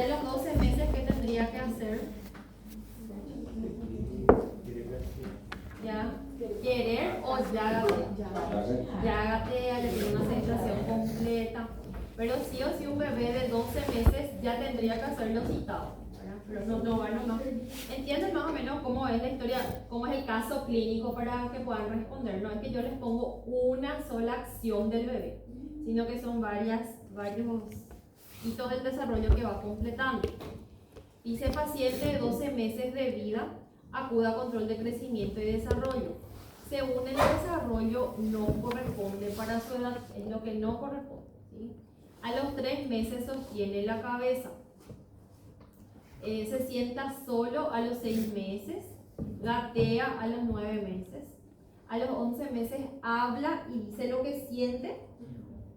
a los 12 meses, ¿qué tendría que hacer? Ya, querer o ya gatea, ya tiene una sensación completa. Pero sí o sí un bebé de 12 meses ya tendría que hacerlo citado, ¿verdad? Pero no va nomás. ¿Entienden más o menos cómo es la historia, cómo es el caso clínico para que puedan responder? No es que yo les pongo una sola acción del bebé, sino que son varios hitos del desarrollo que va completando. Dice paciente de 12 meses de vida, acuda a control de crecimiento y desarrollo. Según el desarrollo no corresponde para su edad, es lo que no corresponde, ¿sí? A los 3 meses sostiene la cabeza. Se sienta solo a los 6 meses, gatea a los 9 meses, a los 11 meses habla y dice lo que siente,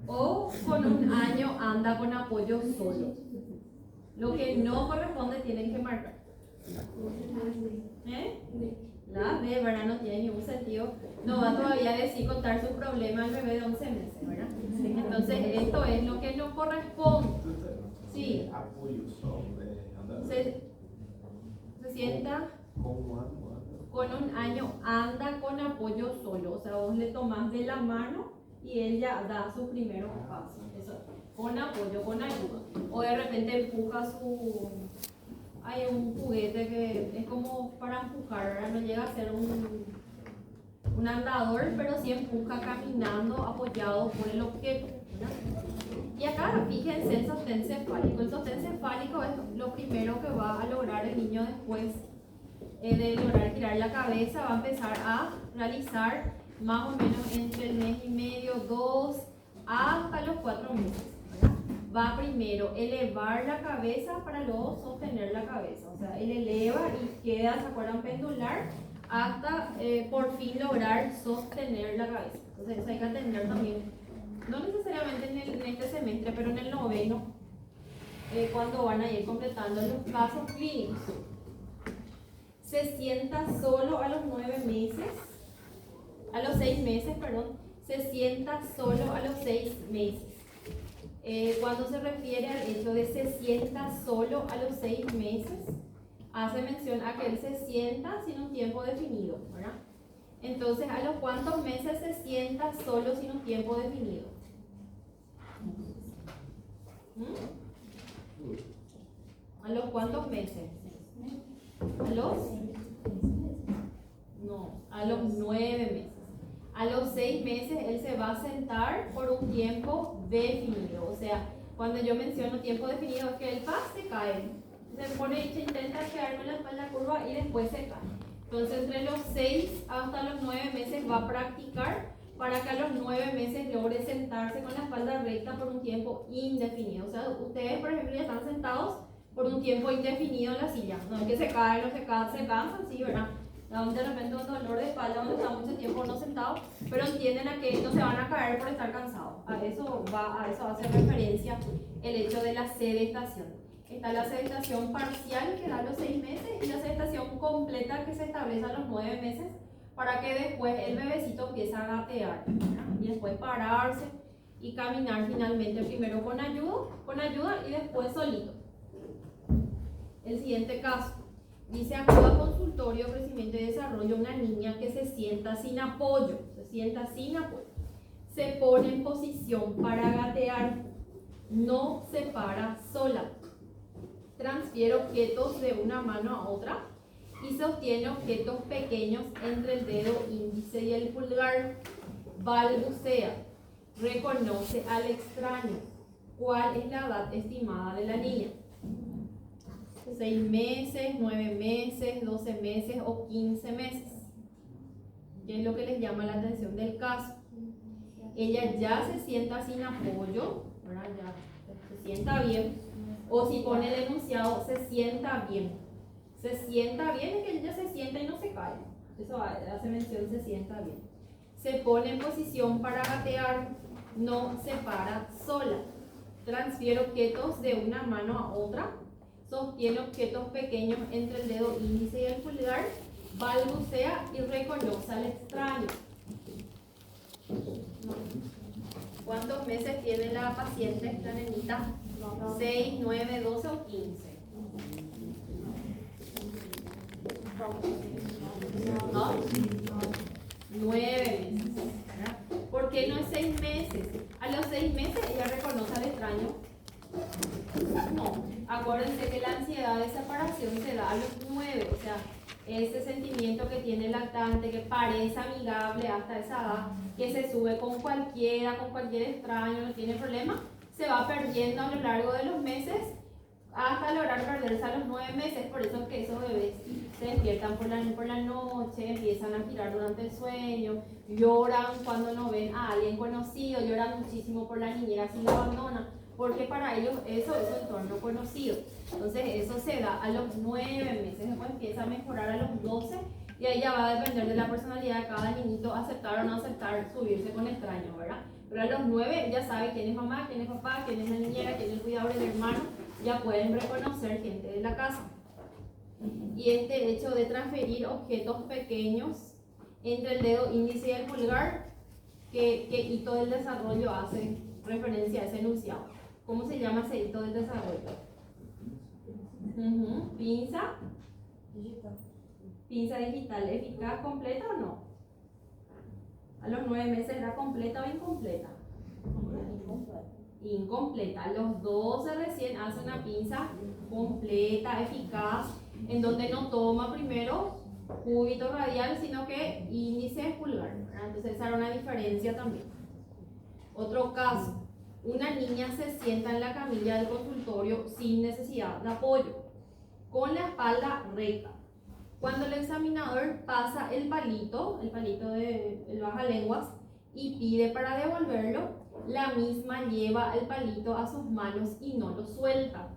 o con 1 año anda con apoyo solo. Lo que no corresponde tienen que marcar. La B, ¿verdad? No tiene ningún sentido. No va todavía a decir contar su problema al bebé de 11 meses, ¿verdad? Entonces, esto es lo que no corresponde. Sí. Se sienta con 1 año, anda con apoyo solo. O sea, vos le tomás de la mano y él ya da sus primeros pasos. Eso, con apoyo, con ayuda. O de repente empuja hay un juguete que es como para empujar, ¿verdad? No llega a ser un andador, pero sí empuja caminando apoyado por el objeto, ¿verdad? Y acá fíjense el sostén cefálico. El sostén cefálico es lo primero que va a lograr el niño después de lograr girar la cabeza. Va a empezar a realizar más o menos entre el mes y medio, 2, hasta los 4 meses. Va primero elevar la cabeza para luego sostener la cabeza. O sea, él eleva y queda, ¿se acuerdan? Pendular hasta por fin lograr sostener la cabeza. Entonces eso hay que atender también, no necesariamente en este semestre, pero en el noveno, cuando van a ir completando los casos clínicos. Se sienta solo a los 9 meses, a los 6 meses, perdón, se sienta solo a los 6 meses. Cuando se refiere al hecho de se sienta solo a los 6 meses, hace mención a que él se sienta sin un tiempo definido, ¿verdad? Entonces, ¿a los cuántos meses se sienta solo sin un tiempo definido? ¿A los cuántos meses? ¿A los? No, a los 9 meses. A los 6 meses él se va a sentar por un tiempo definido. O sea, cuando yo menciono tiempo definido es que el paz se cae. Se pone y se intenta quedarme en la espalda curva y después se cae. Entonces entre los 6 hasta los 9 meses va a practicar para que a los 9 meses logre sentarse con la espalda recta por un tiempo indefinido. O sea, ustedes por ejemplo ya están sentados por un tiempo indefinido en la silla. No es que se caen, no se cansan, sí, ¿verdad? De repente un dolor de espalda donde está mucho tiempo no sentado, pero entienden a que no se van a caer por estar cansados. A eso hace referencia el hecho de la sedestación. Está la sedestación parcial que da a los 6 meses y la sedestación completa que se establece a los 9 meses para que después el bebecito empiece a gatear, ¿verdad? Y después pararse y caminar finalmente, primero con ayuda y después solito. El siguiente caso. Dice, acuda a consultorio, crecimiento y desarrollo, una niña que se sienta sin apoyo, se pone en posición para gatear, no se para sola, transfiere objetos de una mano a otra y sostiene objetos pequeños entre el dedo índice y el pulgar, balbucea, reconoce al extraño. ¿Cuál es la edad estimada de la niña? 6 meses, 9 meses, 12 meses o 15 meses. ¿Qué es lo que les llama la atención del caso? Ella ya se sienta sin apoyo, ¿verdad? Ya se sienta bien. O si pone el enunciado, se sienta bien. Se sienta bien es que ella se sienta y no se cae. Eso hace mención, se sienta bien. Se pone en posición para gatear, no se para sola. Transfiere objetos de una mano a otra. Sostiene objetos pequeños entre el dedo índice y el pulgar, balbucea y reconoce al extraño. ¿Cuántos meses tiene la paciente, la nenita? 6, 9, 12 o 15. ¿No? 9 meses. ¿Verdad? ¿Por qué no es 6 meses? A los 6 meses ella reconoce al extraño. No, acuérdense que la ansiedad de separación se da a los 9, o sea, ese sentimiento que tiene el lactante, que parece amigable hasta esa edad, que se sube con cualquiera, con cualquier extraño, no tiene problema, se va perdiendo a lo largo de los meses hasta lograr perderse a los 9 meses. Por eso es que esos bebés se despiertan por la noche, empiezan a girar durante el sueño, lloran cuando no ven a alguien conocido, lloran muchísimo por la niñera si la abandonan, porque para ellos eso es su entorno conocido. Entonces eso se da a los 9 meses, después empieza a mejorar a los 12 y ahí ya va a depender de la personalidad de cada niñito aceptar o no aceptar subirse con extraños, ¿verdad? Pero a los 9 ya sabe quién es mamá, quién es papá, quién es la niñera, quién es el cuidador del hermano, ya pueden reconocer gente de la casa. Y este hecho de transferir objetos pequeños entre el dedo índice y el pulgar, ¿qué hito del desarrollo hace referencia a ese enunciado? ¿Cómo se llama ese hito del desarrollo? Pinza. Pinza digital, ¿eficaz, completa o no? A los 9 meses era completa o incompleta. Incompleta. A los 12 recién hace una pinza completa, eficaz, en donde no toma primero cúbito radial, sino que índice pulgar. Entonces esa era una diferencia también. Otro caso. Una niña se sienta en la camilla del consultorio sin necesidad de apoyo, con la espalda recta. Cuando el examinador pasa el palito de bajalenguas y pide para devolverlo, la misma lleva el palito a sus manos y no lo suelta.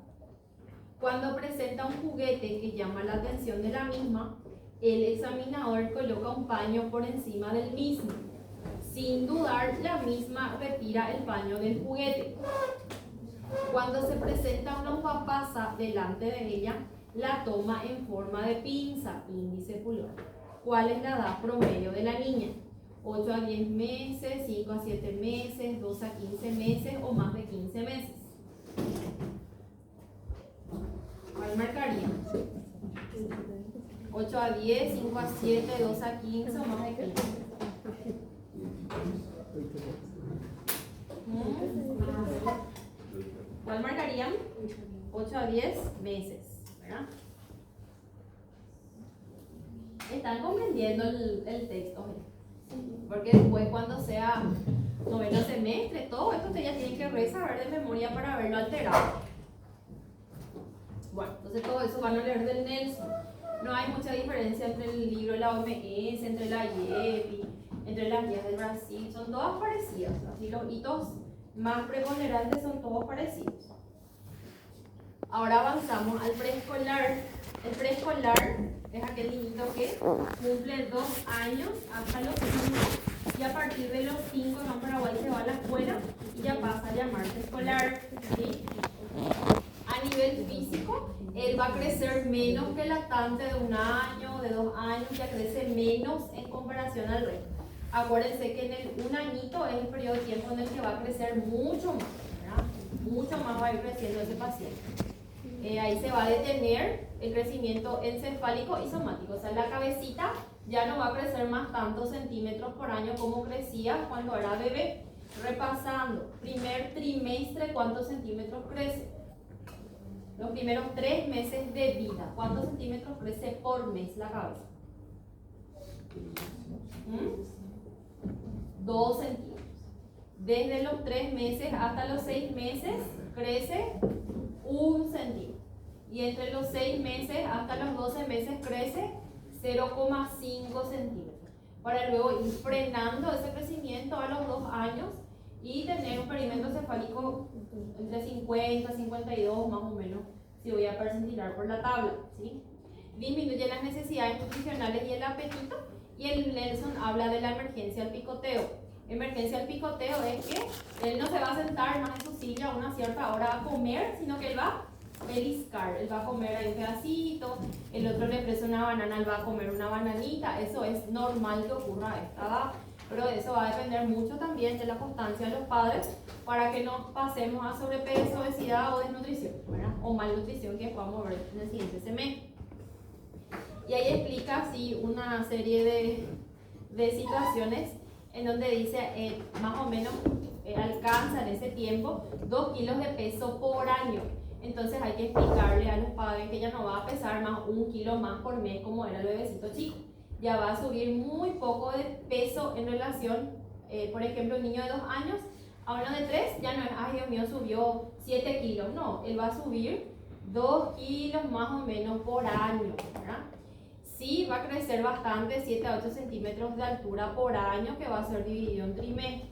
Cuando presenta un juguete que llama la atención de la misma, el examinador coloca un paño por encima del mismo. Sin dudar, la misma retira el paño del juguete. Cuando se presenta una uva pasa delante de ella, la toma en forma de pinza, índice pulgar. ¿Cuál es la edad promedio de la niña? 8 a 10 meses, 5 a 7 meses, 2 a 15 meses o más de 15 meses. ¿Cuál marcaría? 8 a 10, 5 a 7, 2 a 15 o más de 15. ¿Cuál marcarían? 8 a 10 meses, ¿verdad? Están comprendiendo el texto, porque después cuando sea noveno semestre, todo esto ustedes ya tienen que resaber de memoria para verlo alterado. Bueno, entonces todo eso van a leer del Nelson. No hay mucha diferencia entre el libro de la OMS, entre la IEPI, entre las guías del Brasil, son todas parecidas. Así los hitos más preponderantes son todos parecidos. Ahora avanzamos al preescolar. El preescolar es aquel niñito que cumple 2 años hasta los 5 y a partir de los 5 en Paraguay se va a la escuela y ya pasa a llamarse escolar, ¿sí? A nivel físico, él va a crecer menos que el lactante de 1 año, de 2 años, ya crece menos en comparación al resto. Acuérdense que en el 1 añito es el periodo de tiempo en el que va a crecer mucho más, ¿verdad? Mucho más va a ir creciendo ese paciente. Ahí se va a detener el crecimiento encefálico y somático. O sea, la cabecita ya no va a crecer más tantos centímetros por año como crecía cuando era bebé. Repasando, primer trimestre, ¿cuántos centímetros crece? Los primeros 3 meses de vida, ¿cuántos centímetros crece por mes la cabeza? 2 centímetros. Desde los 3 meses hasta los 6 meses crece 1 centímetro. Y entre los 6 meses hasta los 12 meses crece 0,5 centímetros. Para luego ir frenando ese crecimiento a los 2 años y tener un perímetro cefálico entre 50 y 52 más o menos, si voy a percentilar por la tabla, ¿sí? Disminuye las necesidades nutricionales y el apetito, y el Nelson habla de la emergencia al picoteo. Emergencia al picoteo es que él no se va a sentar más en su silla a una cierta hora a comer, sino que él va a peliscar, él va a comer ahí un pedacito, el otro le ofrece una banana, él va a comer una bananita. Eso es normal que ocurra a esta edad. pero eso va a depender mucho también de la constancia de los padres para que no pasemos a sobrepeso, obesidad o desnutrición, ¿verdad? O malnutrición, que podamos ver en el siguiente semestre. Y ahí explica así una serie de situaciones en donde dice más o menos alcanza en ese tiempo 2 kilos de peso por año. Entonces hay que explicarle a los padres que ya no va a pesar más 1 kilo más por mes como era el bebecito chico. Ya va a subir muy poco de peso en relación, por ejemplo, un niño de 2 años a uno de 3, ya no es, ay Dios mío, subió 7 kilos. No, él va a subir 2 kilos más o menos por año, ¿verdad? Sí, va a crecer bastante, 7 a 8 centímetros de altura por año, que va a ser dividido en trimestres.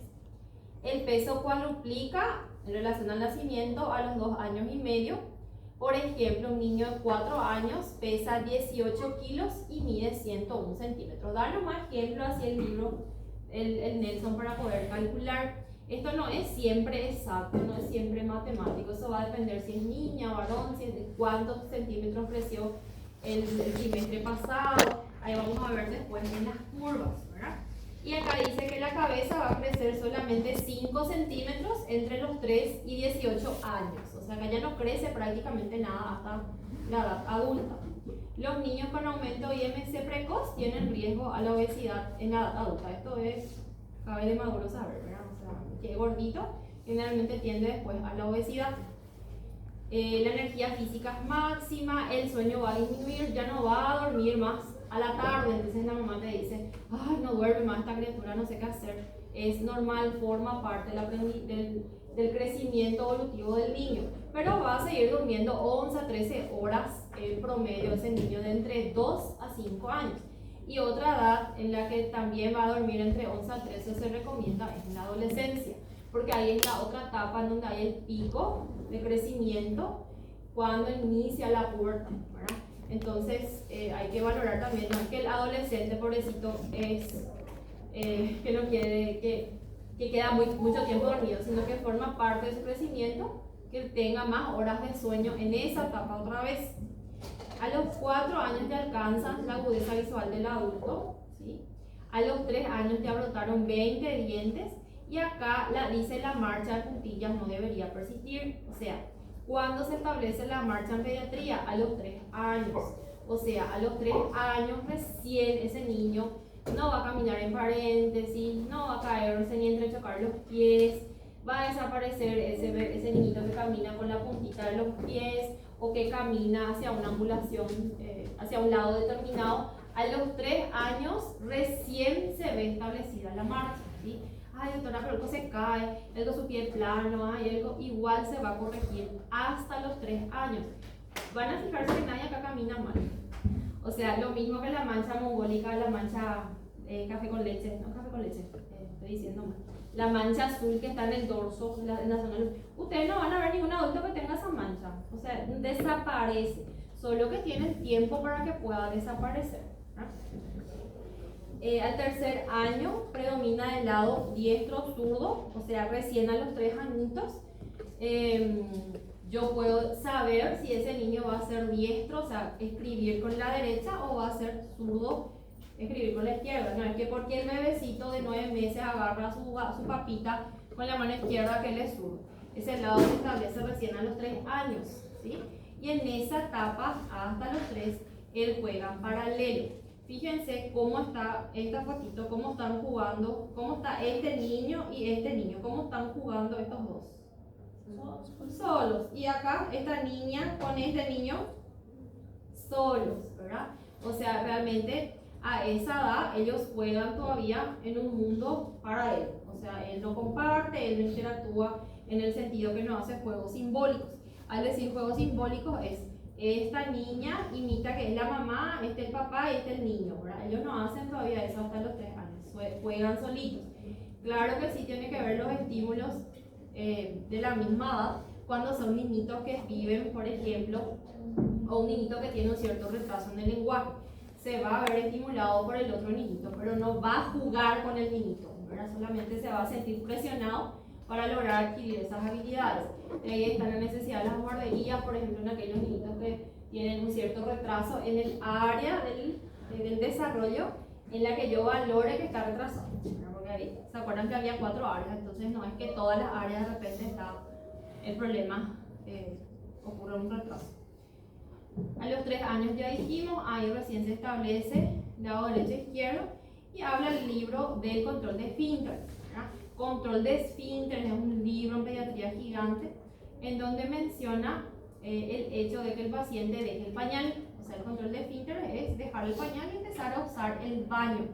El peso cuadruplica en relación al nacimiento a los 2 años y medio. Por ejemplo, un niño de 4 años pesa 18 kilos y mide 101 centímetros. Darnos más ejemplo así el libro, el Nelson, para poder calcular. Esto no es siempre exacto, no es siempre matemático. Eso va a depender si es niña o varón, si es de cuántos centímetros creció el trimestre pasado. Ahí vamos a ver después en las curvas, ¿verdad? Y acá dice que la cabeza va a crecer solamente 5 centímetros entre los 3 y 18 años. O sea, que ya no crece prácticamente nada hasta la edad adulta. Los niños con aumento IMC precoz tienen riesgo a la obesidad en la edad adulta. Esto es, cabe de maduro saber, ¿verdad? O sea, que gordito generalmente tiende después a la obesidad. La energía física es máxima, el sueño va a disminuir, ya no va a dormir más a la tarde. Entonces la mamá te dice, ay, no duerme más esta criatura, no sé qué hacer. Es normal, forma parte del crecimiento evolutivo del niño, pero va a seguir durmiendo 11 a 13 horas en promedio ese niño de entre 2 a 5 años. Y otra edad en la que también va a dormir entre 11 a 13 se recomienda es en la adolescencia, porque ahí es la otra etapa en donde hay el pico de crecimiento cuando inicia la pubertad, ¿verdad? Entonces hay que valorar también, no es que el adolescente pobrecito es que no quiere, que queda mucho tiempo dormido, sino que forma parte de su crecimiento, que tenga más horas de sueño en esa etapa otra vez. A los 4 años ya alcanzan la agudeza visual del adulto, ¿sí? A los 3 años ya brotaron 20 dientes. Y acá dice la marcha de puntillas no debería persistir. O sea, ¿cuándo se establece la marcha en pediatría? A los 3 años. O sea, a los 3 años recién ese niño no va a caminar en paréntesis, no va a caerse ni entrechocar los pies, va a desaparecer ese niñito que camina con la puntita de los pies o que camina hacia una ambulación, hacia un lado determinado. A los 3 años recién se ve establecida la marcha, ¿sí? Ay, doctora, pero algo se cae, algo su pie plano, ay, algo igual se va a corregir hasta los 3 años. Van a fijarse que nadie acá camina mal. O sea, lo mismo que la mancha mongólica, la mancha café con leche, no café con leche, estoy diciendo mal. La mancha azul que está en el dorso, en la zona. Ustedes no van a ver ningún adulto que tenga esa mancha. O sea, desaparece. Solo que tienen tiempo para que pueda desaparecer, ¿no? Al tercer año predomina el lado diestro-zurdo, o sea, recién a los 3 añitos. Yo puedo saber si ese niño va a ser diestro, o sea, escribir con la derecha, o va a ser zurdo, escribir con la izquierda. No es que porque el bebecito de 9 meses agarra su papita con la mano izquierda que él es zurdo. Ese lado se establece recién a los 3 años, ¿sí? Y en esa etapa, hasta los 3, él juega en paralelo. Fíjense cómo está esta fotito, cómo están jugando, cómo está este niño y este niño, cómo están jugando estos dos. Solos. Y acá esta niña con este niño solos, ¿verdad? O sea, realmente a esa edad ellos juegan todavía en un mundo paralelo. O sea, él no comparte, él no interactúa en el sentido que no hace juegos simbólicos. Al decir juegos simbólicos es esta niña imita que es la mamá, este el papá y este el niño, ¿verdad? Ellos no hacen todavía eso hasta los 3 años, juegan solitos. Claro que sí tiene que ver los estímulos de la misma edad, cuando son niñitos que viven, por ejemplo, o un niñito que tiene un cierto retraso en el lenguaje. Se va a ver estimulado por el otro niñito, pero no va a jugar con el niñito, ¿verdad? Solamente se va a sentir presionado para lograr adquirir esas habilidades. De ahí está la necesidad de las guarderías, por ejemplo, en aquellos niños que tienen un cierto retraso en el área del desarrollo en la que yo valore que está retrasado. Porque porque ahí se acuerdan que había 4 áreas, entonces no es que todas las áreas de repente está el problema, ocurre un retraso. A los 3 años ya dijimos, ahí recién se establece lado derecho e izquierdo y habla el libro del control de esfínter. Control de esfínter es un libro en pediatría gigante en donde menciona el hecho de que el paciente deje el pañal. O sea, el control de esfínter es dejar el pañal y empezar a usar el baño.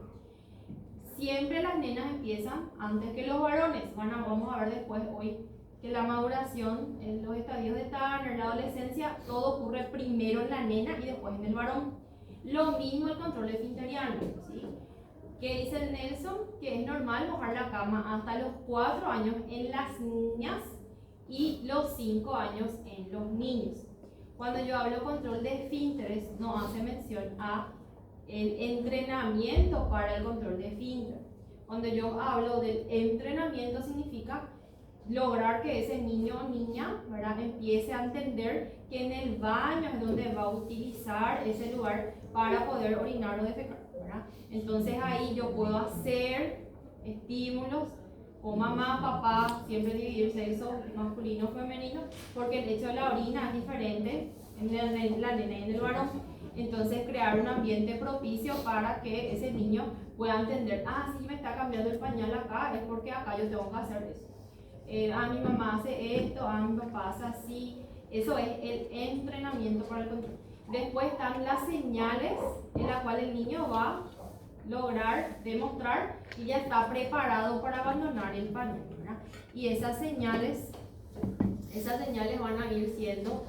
Siempre las nenas empiezan antes que los varones. Vamos a ver después hoy que la maduración en los estadios de Turner, la adolescencia, todo ocurre primero en la nena y después en el varón. Lo mismo el control esfinteriano, ¿sí? Que dice Nelson que es normal mojar la cama hasta los 4 años en las niñas y los 5 años en los niños. Cuando yo hablo control de esfínteres, no hace mención a el entrenamiento para el control de esfínter. Cuando yo hablo del entrenamiento significa lograr que ese niño o niña, ¿verdad?, empiece a entender que en el baño es donde va a utilizar ese lugar para poder orinar o defecar, ¿verdad? Entonces ahí yo puedo hacer estímulos con mamá, papá, siempre dividir sexo masculino, femenino, porque el hecho de la orina es diferente en la nena y en el varón. Entonces crear un ambiente propicio para que ese niño pueda entender, si me está cambiando el pañal acá, es porque acá yo tengo que hacer eso. Mi mamá hace esto, mi papá hace así. Eso es el entrenamiento para el control. Después están las señales en las cuales el niño va a lograr demostrar que ya está preparado para abandonar el pañal, ¿verdad? Y esas señales van a ir siendo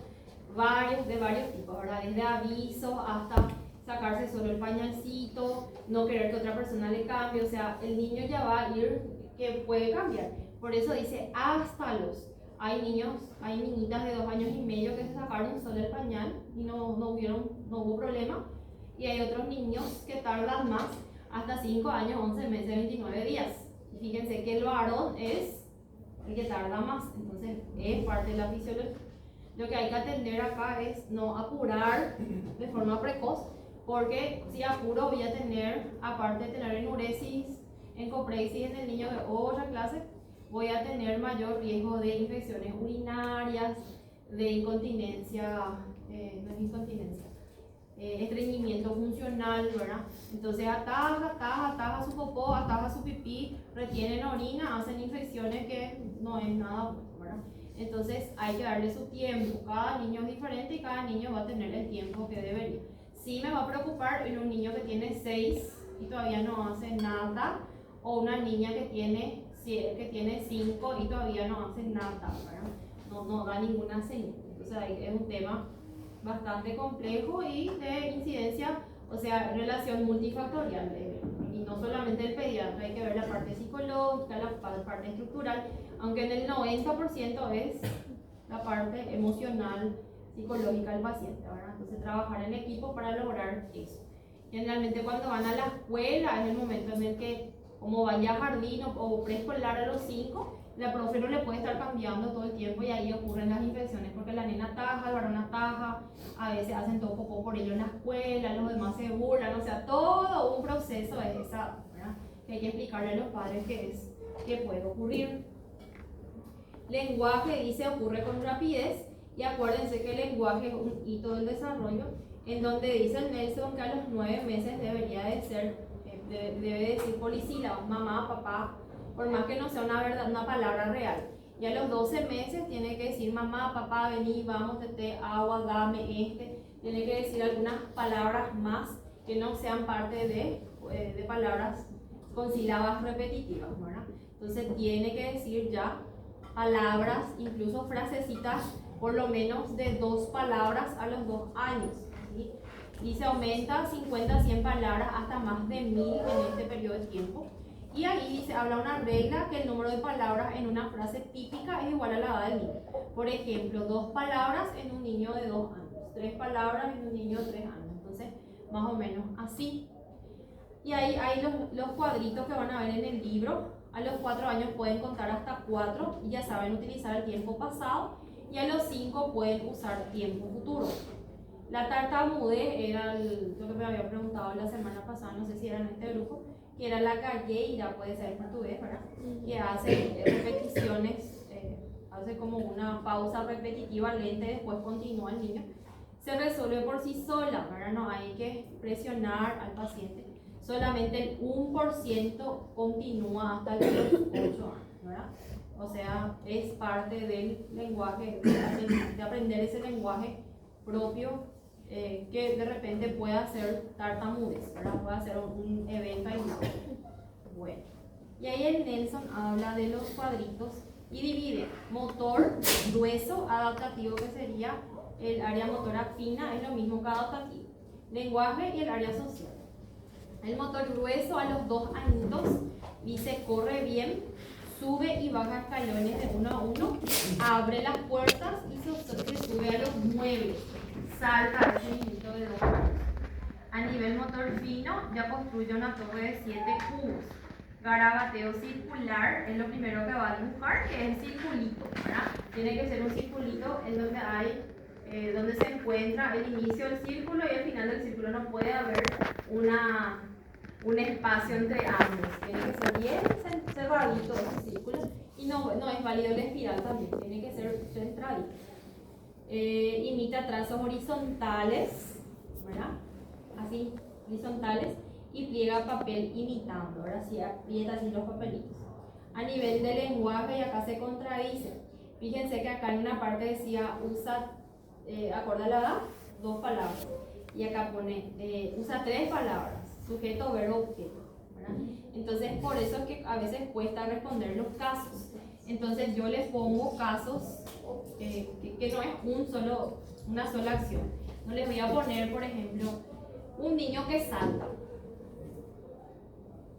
de varios tipos, ¿verdad? Desde avisos hasta sacarse solo el pañalcito, no querer que otra persona le cambie. O sea, el niño ya va a ir que puede cambiar. Por eso dice hasta los. Hay niñitas de 2 años y medio que se sacaron solo el pañal y no hubo problema. Y hay otros niños que tardan más, hasta 5 años, 11 meses, 29 días. Y fíjense que el varón es el que tarda más, entonces es parte de la fisiología. Lo que hay que atender acá es no apurar de forma precoz, porque si apuro voy a tener, aparte de tener enuresis, encopresis en el niño de otra clase, voy a tener mayor riesgo de infecciones urinarias, de incontinencia, estreñimiento funcional, ¿verdad? Entonces ataja su popó, ataja su pipí, retienen orina, hacen infecciones que no es nada bueno, ¿verdad? Entonces hay que darle su tiempo. Cada niño es diferente y cada niño va a tener el tiempo que debería. Sí me va a preocupar en un niño que tiene 6 y todavía no hace nada, o una niña que tiene 5 y todavía no hace nada, ¿verdad? No da ninguna señal. Entonces ahí es un tema bastante complejo y de incidencia, o sea, relación multifactorial. Y no solamente el pediatra, hay que ver la parte psicológica, la parte estructural, aunque en el 90% es la parte emocional, psicológica del paciente, ¿verdad? Entonces trabajar en equipo para lograr eso. Generalmente cuando van a la escuela es el momento en el que, como van ya a jardín o preescolar a los 5, la profe no le puede estar cambiando todo el tiempo y ahí ocurren las infecciones porque la nena ataja, el varón ataja, a veces hacen todo popó por ello en la escuela, los demás se burlan, o sea, todo un proceso es esa, ¿verdad? Que hay que explicarle a los padres que puede ocurrir. Lenguaje, dice, ocurre con rapidez, y acuérdense que el lenguaje es un hito del desarrollo, en donde dice el Nelson que a los 9 meses debería de ser, debe decir polisílabos, mamá, papá, por más que no sea una palabra real. Y a los 12 meses tiene que decir mamá, papá, vení, vamos, tete, agua, dame, tiene que decir algunas palabras más que no sean parte de palabras con sílabas repetitivas, ¿verdad? Entonces tiene que decir ya palabras, incluso frasecitas, por lo menos de 2 palabras a los 2 años, ¿sí? Y se aumenta 50 a 100 palabras hasta más de 1000 en este periodo de tiempo. Y ahí se habla una regla que el número de palabras en una frase típica es igual a la edad del niño. Por ejemplo, 2 palabras en un niño de 2 años, 3 palabras en un niño de 3 años. Entonces, más o menos así. Y ahí hay los cuadritos que van a ver en el libro. A los 4 años pueden contar hasta 4 y ya saben utilizar el tiempo pasado. Y a los 5 pueden usar tiempo futuro. La tartamudez era lo que me había preguntado la semana pasada, no sé si era en este grupo, que era la calleira, puede ser en portugués, ¿verdad? Que hace repeticiones, hace como una pausa repetitiva lenta y después continúa el niño. Se resuelve por sí sola, ¿verdad? No hay que presionar al paciente. Solamente el 1% continúa hasta los 8 años, ¿verdad? O sea, es parte del lenguaje, de aprender ese lenguaje propio que de repente pueda ser tartamudez, ¿verdad? Puede ser un evento aislado. Bueno, y ahí el Nelson habla de los cuadritos y divide motor grueso adaptativo, que sería el área motora fina, es lo mismo que adaptativo, lenguaje y el área social. El motor grueso a los 2 añitos dice corre bien, sube y baja escalones de 1 a 1, abre las puertas y se sube a los muebles, salta a ese niñito de 2 años. A nivel motor fino ya construye una torre de 7 cubos. Garabateo circular es lo primero que va a dibujar, que es el circulito, ¿verdad? Tiene que ser un circulito en donde hay donde se encuentra el inicio del círculo y el final del círculo. No puede haber un espacio entre ambos. Tiene que ser bien cerradito ese círculo. Y no es válido la espiral también, tiene que ser centradito. Imita trazos horizontales, ¿verdad? Así, horizontales, y pliega papel imitando. Ahora sí, aprieta así los papelitos. A nivel de lenguaje, y acá se contradice. Fíjense que acá en una parte decía usa, acorde a la edad, 2 palabras. Y acá pone usa 3 palabras: sujeto, verbo, objeto, ¿verdad? Entonces, por eso es que a veces cuesta responder los casos. Entonces, yo les pongo casos que no es una sola acción. No les voy a poner, por ejemplo, un niño que salta.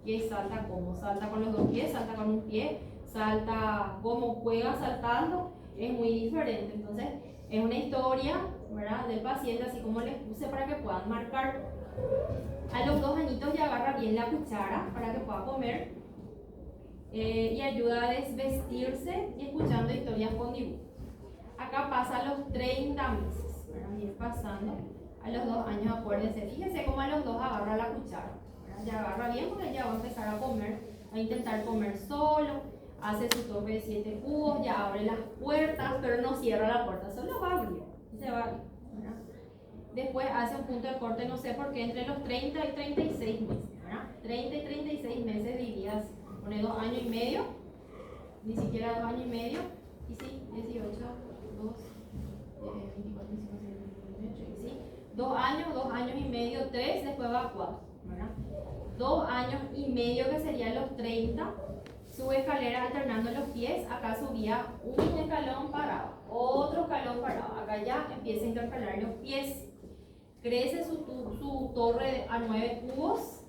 ¿Qué salta? ¿Cómo? Salta con los 2 pies, salta con un pie, salta como juega saltando, es muy diferente. Entonces, es una historia, ¿verdad?, del paciente, así como les puse para que puedan marcar. A los 2 añitos ya agarra bien la cuchara para que pueda comer y ayuda a desvestirse y escuchando historias con dibujos. Acá pasa a los 30 meses, ¿verdad? Ir pasando a los 2 años, acuérdense, fíjense cómo a los 2 agarra la cuchara, ¿verdad? Ya agarra bien porque ya va a empezar a comer, va a intentar comer solo, hace su torre de 7 cubos, ya abre las puertas, pero no cierra la puerta, solo va a abrir y se va a abrir, ¿verdad? Después hace un punto de corte, no sé por qué, entre los 30 y 36 meses, ¿verdad? 30 y 36 meses dirías, pone 2 años y medio, ni siquiera 2 años y medio, y sí, 18, 2, 24, 25, 28, sí, 2 años y medio, 3, después va a 4, ¿verdad? 2 años y medio, que serían los 30, sube escalera alternando los pies. Acá subía un escalón parado, otro escalón parado, acá ya empieza a intercalar los pies. Crece su torre a 9 cubos,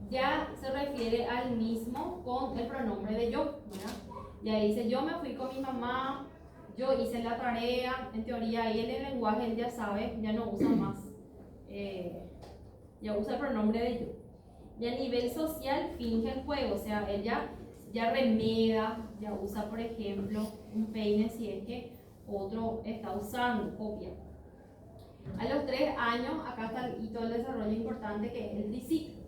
ya se refiere al mismo con el pronombre de yo, ¿verdad? Ya dice yo me fui con mi mamá, yo hice la tarea. En teoría ahí en el lenguaje él ya sabe, ya no usa más, ya usa el pronombre de yo. Y a nivel social finge el juego, o sea, él ya remeda, ya usa, por ejemplo, un peine si es que otro está usando, copia. A los 3 años, acá está el hito del desarrollo importante, que es el triciclo.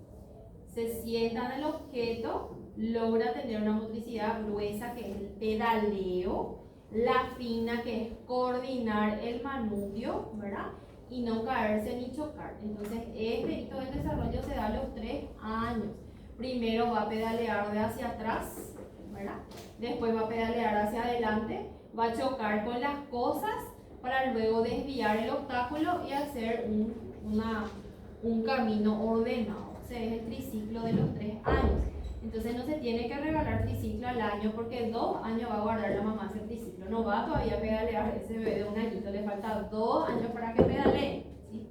Se sienta en el objeto, logra tener una motricidad gruesa, que es el pedaleo, la fina, que es coordinar el manubrio, ¿verdad? Y no caerse ni chocar. Entonces, este hito del desarrollo se da a los 3 años. Primero va a pedalear de hacia atrás, ¿verdad? Después va a pedalear hacia adelante, va a chocar con las cosas para luego desviar el obstáculo y hacer un camino ordenado. O sea, es el triciclo de los 3 años. Entonces no se tiene que regalar triciclo al año, porque 2 años va a guardar la mamá ese triciclo. No va todavía a pedalear ese bebé de 1 añito, le falta 2 años para que pedalee, ¿sí?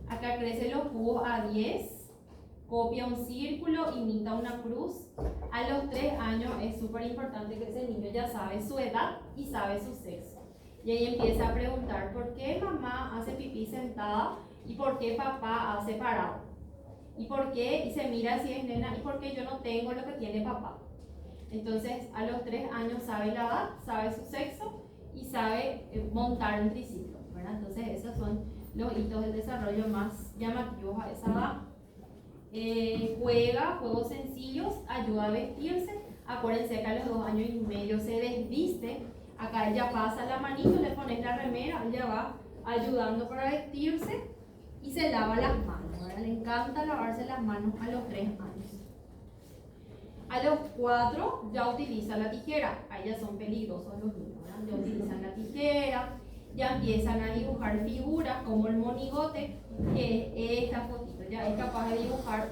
Acá crecen los cubos a 10. Copia un círculo, imita una cruz. A los 3 años es súper importante que ese niño ya sabe su edad y sabe su sexo. Y ahí empieza a preguntar por qué mamá hace pipí sentada y por qué papá hace parado. Y por qué, y se mira si es nena, y por qué yo no tengo lo que tiene papá. Entonces a los 3 años sabe la edad, sabe su sexo y sabe montar un triciclo, ¿verdad? Entonces esos son los hitos del desarrollo más llamativos a esa edad. juega juegos sencillos, ayuda a vestirse. Acuérdense que a los 2 años y medio se desviste. Acá ella pasa la manito, le pones la remera, ella va ayudando para vestirse y se lava las manos. ¿Verdad? Le encanta lavarse las manos a los 3 años. A los 4 ya utiliza la tijera. Ahí ya son peligrosos los niños, ¿verdad? Ya utilizan la tijera, ya empiezan a dibujar figuras como el monigote, que es esta fotito. Ya es capaz de dibujar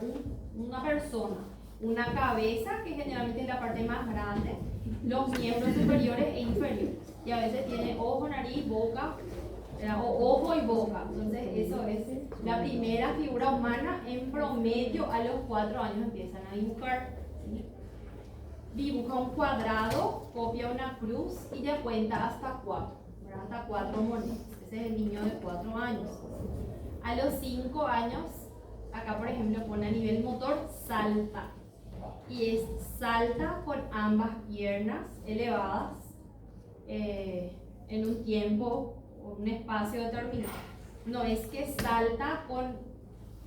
una persona, una cabeza, que generalmente es la parte más grande, los miembros superiores e inferiores. Y a veces tiene ojo, nariz, boca, o ojo y boca. Entonces eso es la primera figura humana. En promedio a los 4 años empiezan a dibujar. ¿Sí? Dibuja un cuadrado, copia una cruz y ya cuenta hasta 4, ¿verdad? Hasta 4 monedas. Ese es el niño de 4 años. A los 5 años, acá por ejemplo pone a nivel motor, salta. Y es salta con ambas piernas elevadas en un tiempo o un espacio determinado. No es que salta con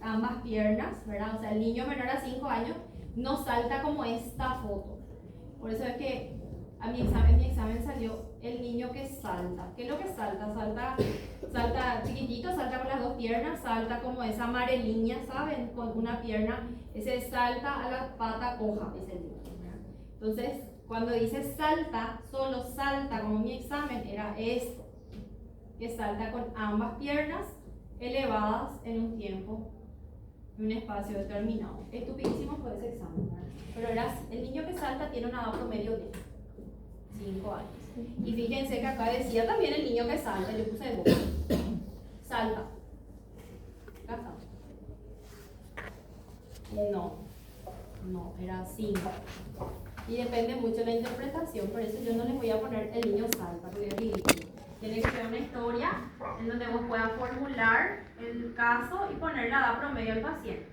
ambas piernas, ¿verdad? O sea, el niño menor a 5 años no salta como esta foto. Por eso es que en mi examen salió el niño que salta. ¿Qué es lo que salta? Salta chiquitito, salta con las 2 piernas, salta como esa amareliña, ¿saben? Con una pierna, ese salta a la pata coja, es el niño. Entonces, cuando dice salta, solo salta, como mi examen era esto, que salta con ambas piernas elevadas en un tiempo, en un espacio determinado. Estupidísimo fue ese examen, ¿verdad? Pero el niño que salta tiene una edad promedio de 5 años. Y fíjense que acá decía también el niño que salta, yo puse de boca. Salta. Acá está. No, era 5. Y depende mucho de la interpretación, por eso yo no les voy a poner el niño salta, porque es ridículo. Tiene que ser una historia en donde vos puedas formular el caso y poner la edad promedio del paciente.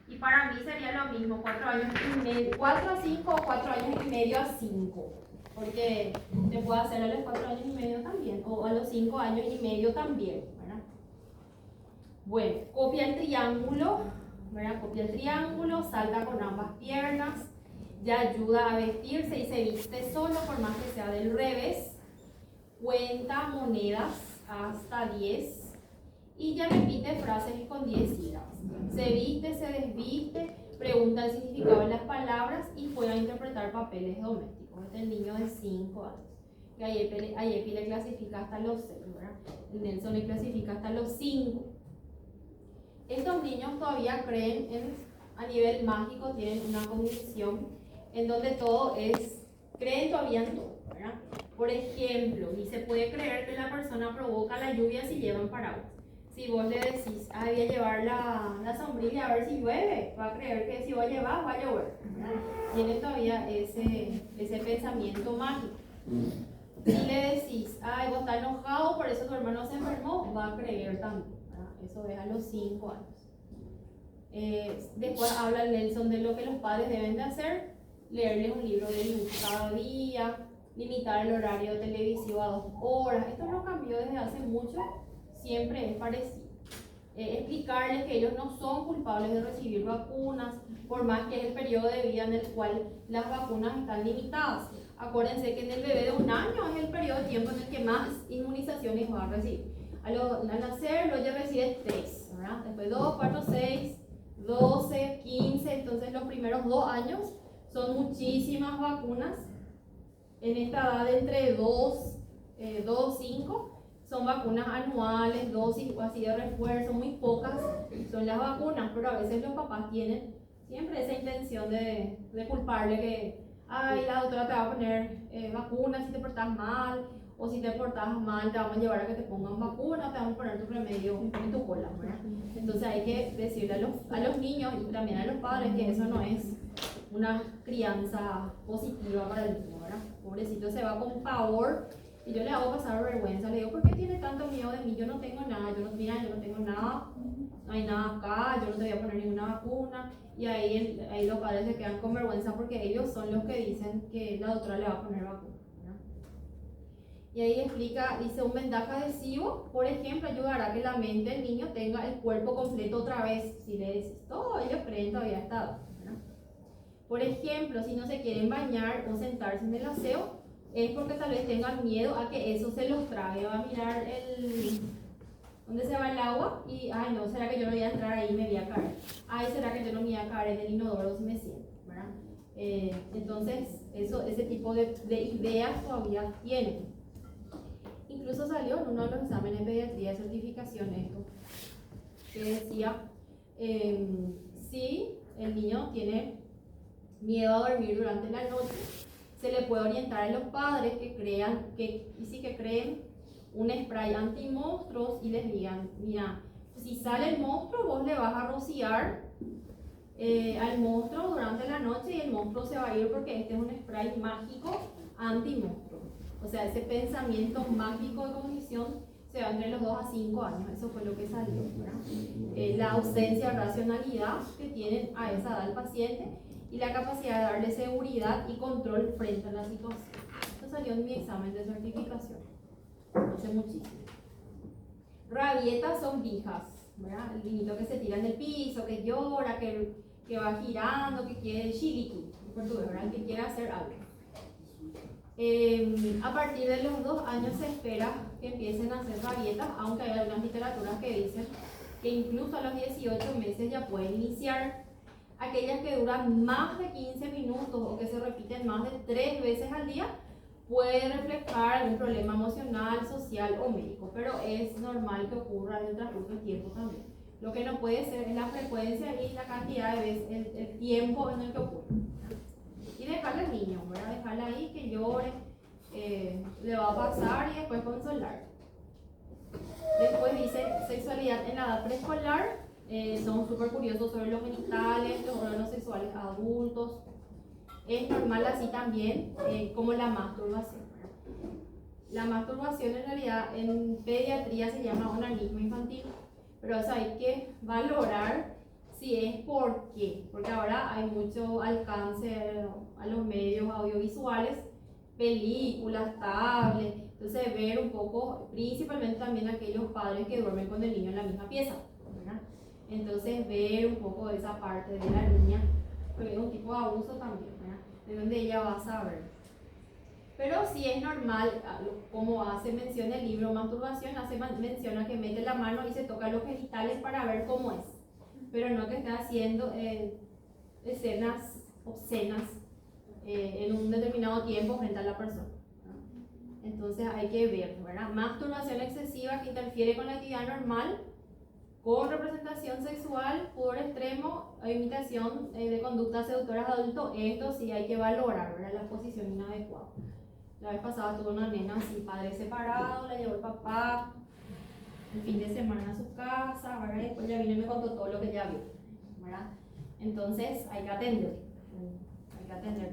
Y para mí sería lo mismo, 4 años y medio, 4 a 5 o 4 años y medio a 5. Porque se puede hacer a los 4 años y medio también, o a los 5 años y medio también, ¿verdad? Bueno, copia el triángulo, ¿verdad? Copia el triángulo, salta con ambas piernas, ya ayuda a vestirse y se viste solo, por más que sea del revés. Cuenta monedas hasta 10 y ya repite frases con 10 sílabas. Se viste, se desviste, pregunta el significado de las palabras y puede interpretar papeles domésticos. Este es el niño de 5 años. Que a Yepi le clasifica hasta los 6, ¿verdad? El Nelson le clasifica hasta los 5. Estos niños todavía creen a nivel mágico, tienen una condición en donde creen todavía en todo, ¿verdad? Por ejemplo, y se puede creer que la persona provoca la lluvia si llevan paraguas. Si vos le decís, voy a llevar la sombrilla a ver si llueve, va a creer que si voy a llevar, va a llover, ¿verdad? Tiene todavía ese pensamiento mágico. Si le decís, vos estás enojado, por eso tu hermano se enfermó, va a creer también, ¿verdad? Eso es a los 5 años. Después habla Nelson de lo que los padres deben de hacer: leerles un libro de dibujo cada día, limitar el horario televisivo a 2 horas. Esto no cambió desde hace mucho, siempre es parecido. Explicarles que ellos no son culpables de recibir vacunas, por más que es el periodo de vida en el cual las vacunas están limitadas. Acuérdense que en el bebé de 1 año es el periodo de tiempo en el que más inmunizaciones va a recibir. Al nacer, luego ya recibe 3, ¿verdad? Después 2, 4, 6, 12, 15. Entonces los primeros 2 años son muchísimas vacunas. En esta edad de entre 2 y 5 son vacunas anuales, dosis así de refuerzo, muy pocas son las vacunas, pero a veces los papás tienen siempre esa intención de culparle que la doctora te va a poner vacunas si te portas mal, o si te portas mal te vamos a llevar a que te pongan vacunas, te vamos a poner tu remedio en tu cola, ¿verdad? Entonces hay que decirle a los niños y también a los padres que eso no es una crianza positiva para el niño, ¿verdad? Pobrecito se va con pavor y yo le hago pasar vergüenza, le digo, ¿por qué tiene tanto miedo de mí? Yo no tengo nada, yo no tengo nada, no hay nada acá, yo no te voy a poner ninguna vacuna. Y ahí los padres se quedan con vergüenza porque ellos son los que dicen que la doctora le va a poner vacuna, ¿verdad? Y ahí explica, dice, un vendaje adhesivo, por ejemplo, ayudará a que la mente del niño tenga el cuerpo completo otra vez. Si le decís todo, ellos creen todavía está. Por ejemplo, si no se quieren bañar o sentarse en el aseo, es porque tal vez tengan miedo a que eso se los trague. Va a mirar dónde se va el agua y, ay no, ¿será que yo no voy a entrar ahí y me voy a caer? Ay, ¿será que yo no me voy a caer en el inodoro si me siento? ¿Verdad? Entonces, ese tipo de ideas todavía tienen. Incluso salió en uno de los exámenes de pediatría de certificación esto, que decía, si el niño tiene miedo a dormir durante la noche, se le puede orientar a los padres que creen un spray anti-monstruos y les digan, mira, si sale el monstruo, vos le vas a rociar al monstruo durante la noche y el monstruo se va a ir porque este es un spray mágico anti-monstruo. O sea, ese pensamiento mágico de cognición se va entre los 2 a 5 años, eso fue lo que salió, ¿verdad? La ausencia de racionalidad que tienen a esa edad el paciente y la capacidad de darle seguridad y control frente a la situación. Esto salió en mi examen de certificación, hace muchísimo. Rabietas son vijas, ¿verdad? El niñito que se tira en el piso, que llora, que va girando, que quiere chiliqui, en portugués, ¿verdad? Que quiere hacer algo. A partir de los 2 años se espera que empiecen a hacer rabietas, aunque hay algunas literaturas que dicen que incluso a los 18 meses ya pueden iniciar. Aquellas que duran más de 15 minutos o que se repiten más de 3 veces al día pueden reflejar algún problema emocional, social o médico, pero es normal que ocurra en el transcurso del tiempo también. Lo que no puede ser es la frecuencia y la cantidad de veces, el tiempo en el que ocurre. Y dejarle al niño, ¿verdad? Dejarle ahí que llore, le va a pasar y después consolar. Después dice sexualidad en la edad preescolar, son súper curiosos sobre los genitales, los órganos sexuales adultos. Es normal así también como la masturbación. La masturbación en realidad en pediatría se llama onanismo infantil, pero eso hay que valorar si es por qué, porque ahora hay mucho alcance a los medios audiovisuales, películas, tablets, entonces ver un poco, principalmente también aquellos padres que duermen con el niño en la misma pieza, ¿verdad? Entonces ver un poco de esa parte de la niña, porque es un tipo de abuso también, ¿verdad? De donde ella va a saber. Pero si es normal, como hace mención el libro Masturbación, hace mención a que mete la mano y se toca los genitales para ver cómo es, pero no que esté haciendo escenas obscenas en un determinado tiempo frente a la persona. Entonces hay que ver, ¿verdad? Masturbación excesiva que interfiere con la actividad normal, con representación sexual, pudor extremo, imitación de conductas seductoras de adultos, esto sí hay que valorar, ¿verdad? La posición inadecuada. La vez pasada tuve una nena así, padre separado, la llevó el papá el fin de semana a su casa, ¿verdad? Y después ya vino y me contó todo lo que ya vio, ¿verdad? Entonces hay que atender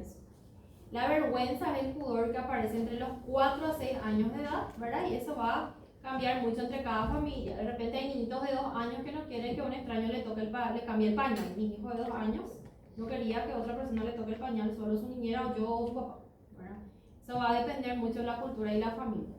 eso. La vergüenza es el pudor que aparece entre los 4 a 6 años de edad, ¿verdad? Y eso va a cambiar mucho entre cada familia. De repente hay niñitos de 2 años que no quieren que un extraño le cambie el pañal. Mi hijo de 2 años no quería que otra persona le toque el pañal, solo su niñera o yo o su papá, ¿verdad? Eso va a depender mucho de la cultura y la familia.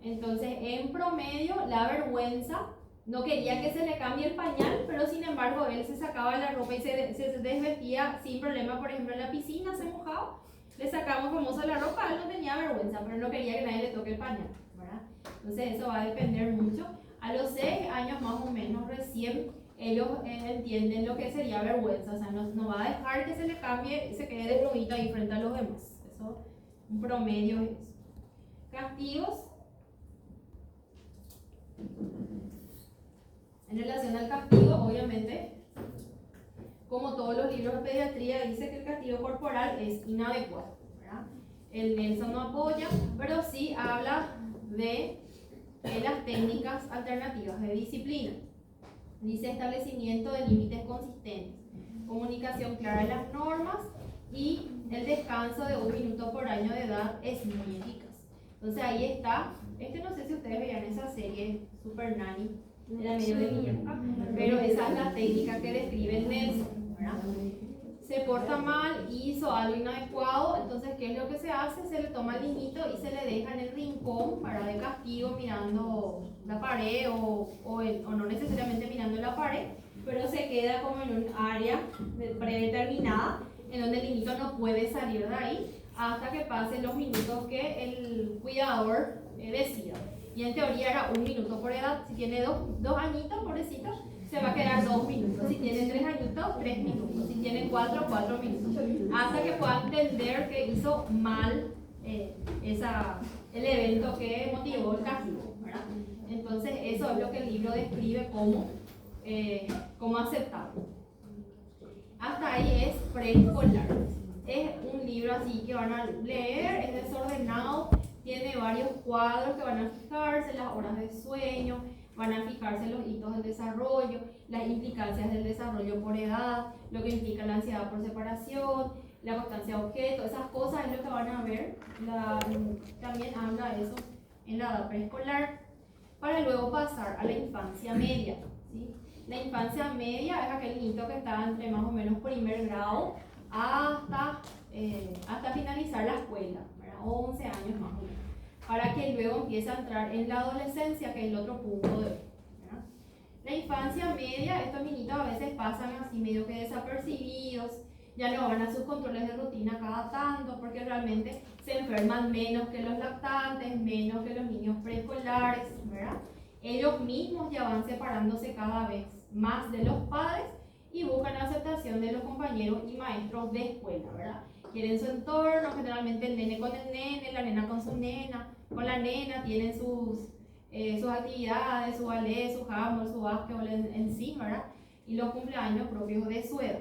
Entonces, en promedio, la vergüenza no quería que se le cambie el pañal, pero sin embargo él se sacaba la ropa y se desvestía sin problema. Por ejemplo, en la piscina se mojaba, le sacamos famosa la ropa, él no tenía vergüenza, pero no quería que nadie le toque el pañal, ¿verdad? Entonces eso va a depender mucho. A los 6 años más o menos recién ellos entienden lo que sería vergüenza, o sea, no va a dejar que se le cambie y se quede desnudito ahí frente a los demás. Eso, un promedio es eso. Castigos. En relación al castigo, obviamente, como todos los libros de pediatría, dice que el castigo corporal es inadecuado, ¿verdad? El Nelson no apoya, pero sí habla de las técnicas alternativas de disciplina. Dice establecimiento de límites consistentes, comunicación clara de las normas y el descanso de 1 minuto por año de edad es muy eficaz. Entonces ahí está, no sé si ustedes veían esa serie Super Nanny, era medio de mi época, pero esa es la técnica que describe Nelson, ¿verdad? se porta mal, hizo algo inadecuado, entonces ¿qué es lo que se hace? Se le toma el niñito y se le deja en el rincón para de castigo mirando la pared o no necesariamente mirando la pared, pero se queda como en un área predeterminada en donde el niñito no puede salir de ahí hasta que pasen los minutos que el cuidador decida. Y en teoría era 1 minuto por edad. Si tiene dos añitos, pobrecito, se va a quedar 2 minutos. Si tiene 3 añitos, 3 minutos. Si tiene 4 minutos. Hasta que pueda entender que hizo mal el evento que motivó el castigo, ¿verdad? Entonces eso es lo que el libro describe como aceptable. Hasta ahí es preescolar. Es un libro así que van a leer, es desordenado, tiene varios cuadros que van a fijarse las horas de sueño, van a fijarse los hitos del desarrollo, las implicancias del desarrollo por edad, lo que implica la ansiedad por separación, la constancia de objeto, esas cosas es lo que van a ver. También habla de eso en la edad preescolar, para luego pasar a la infancia media, ¿sí? La infancia media es aquel niñito que está entre más o menos primer grado hasta finalizar la escuela, ¿verdad? 11 años más o menos, para que luego empiece a entrar en la adolescencia, que es el otro punto de hoy, ¿verdad? La infancia media, estos niñitos a veces pasan así medio que desapercibidos, ya no van a sus controles de rutina cada tanto, porque realmente se enferman menos que los lactantes, menos que los niños preescolares, ¿verdad? Ellos mismos ya van separándose cada vez más de los padres y buscan la aceptación de los compañeros y maestros de escuela, ¿verdad? Quieren su entorno, generalmente el nene con el nene, la nena con su nena, con la nena, tienen sus actividades, su ballet, su handball, su básquetbol en sí, ¿verdad? Y los cumpleaños propios de su edad.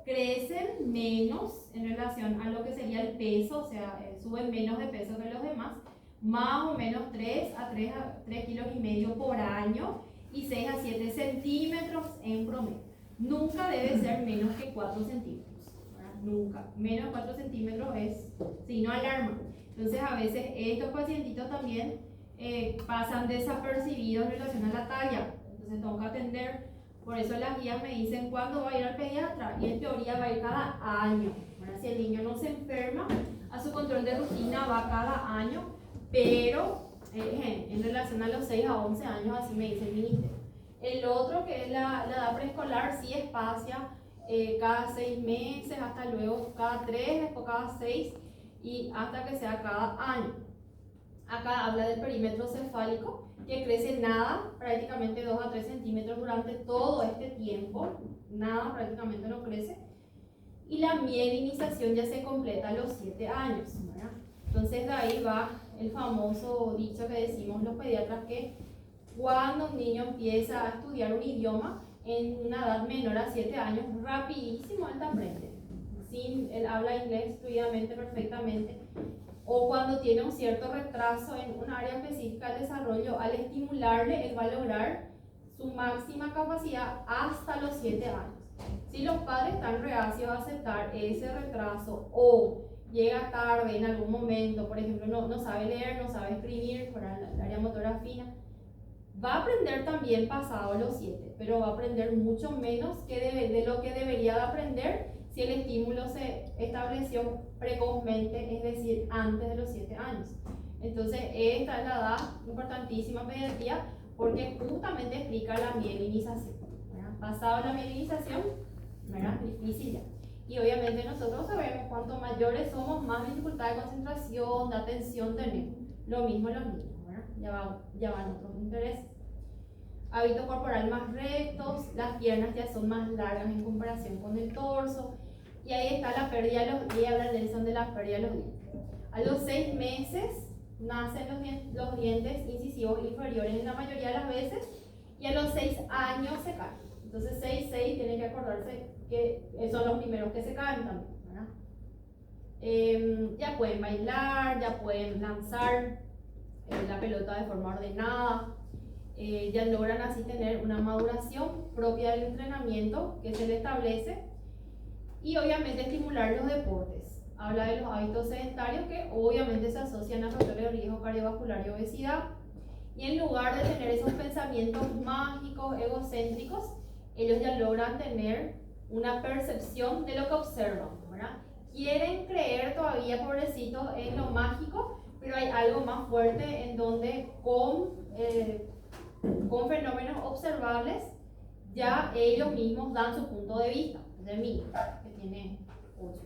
Crecen menos en relación a lo que sería el peso, o sea, suben menos de peso que los demás, más o menos 3 a 3 kilos y medio por año y 6 a 7 centímetros en promedio. Nunca debe ser menos que 4 centímetros, ¿verdad? Nunca. Menos de 4 centímetros es signo de alarma. Entonces a veces estos pacientitos también pasan desapercibidos en relación a la talla. Entonces tengo que atender. Por eso las guías me dicen cuándo va a ir al pediatra, y en teoría va a ir cada año, ¿verdad? Si el niño no se enferma, a su control de rutina va cada año, pero en relación a los 6 a 11 años, así me dice el ministerio. El otro, que es la edad preescolar, sí espacia cada 6 meses, hasta luego cada 3, después cada 6 y hasta que sea cada año. Acá habla del perímetro cefálico, que crece nada, prácticamente 2 a 3 centímetros durante todo este tiempo, nada, prácticamente no crece, y la mielinización ya se completa a los 7 años, ¿verdad? Entonces de ahí va el famoso dicho que decimos los pediatras, que cuando un niño empieza a estudiar un idioma en una edad menor a 7 años, rapidísimo él te aprende, él habla inglés fluidamente, perfectamente. O cuando tiene un cierto retraso en un área específica del desarrollo, al estimularle, él va a lograr su máxima capacidad hasta los 7 años. Si los padres están reacios a aceptar ese retraso o llega tarde en algún momento, por ejemplo, no sabe leer, no sabe escribir, por el área motora fina, va a aprender también pasado los 7, pero va a aprender mucho menos de lo que debería de aprender si el estímulo se estableció precozmente, es decir, antes de los 7 años. Entonces, esta es la edad importantísima en pediatría, porque justamente explica la mielinización, ¿verdad? Pasado la mielinización, ¿verdad? Difícil ya. Y obviamente nosotros sabemos, cuanto mayores somos, más dificultad de concentración, de atención tenemos. Lo mismo los niños, ¿verdad? Ya van otros intereses. Hábito corporal más rectos, las piernas ya son más largas en comparación con el torso. Y ahí está la pérdida de los dientes, habla Nelson de la pérdida de los dientes. A los 6 meses nacen los dientes incisivos inferiores en la mayoría de las veces, y a los 6 años se caen. Entonces 6 tienen que acordarse que son los primeros que se caen también, ¿verdad? Ya pueden bailar, ya pueden lanzar la pelota de forma ordenada, ya logran así tener una maduración propia del entrenamiento que se le establece. Y obviamente estimular los deportes. Habla de los hábitos sedentarios, que obviamente se asocian a factores de riesgo cardiovascular y obesidad. Y en lugar de tener esos pensamientos mágicos, egocéntricos, ellos ya logran tener una percepción de lo que observan, ¿verdad? Quieren creer todavía, pobrecitos, en lo mágico, pero hay algo más fuerte en donde con fenómenos observables ya ellos mismos dan su punto de vista. Es mi hijo, que tiene 8.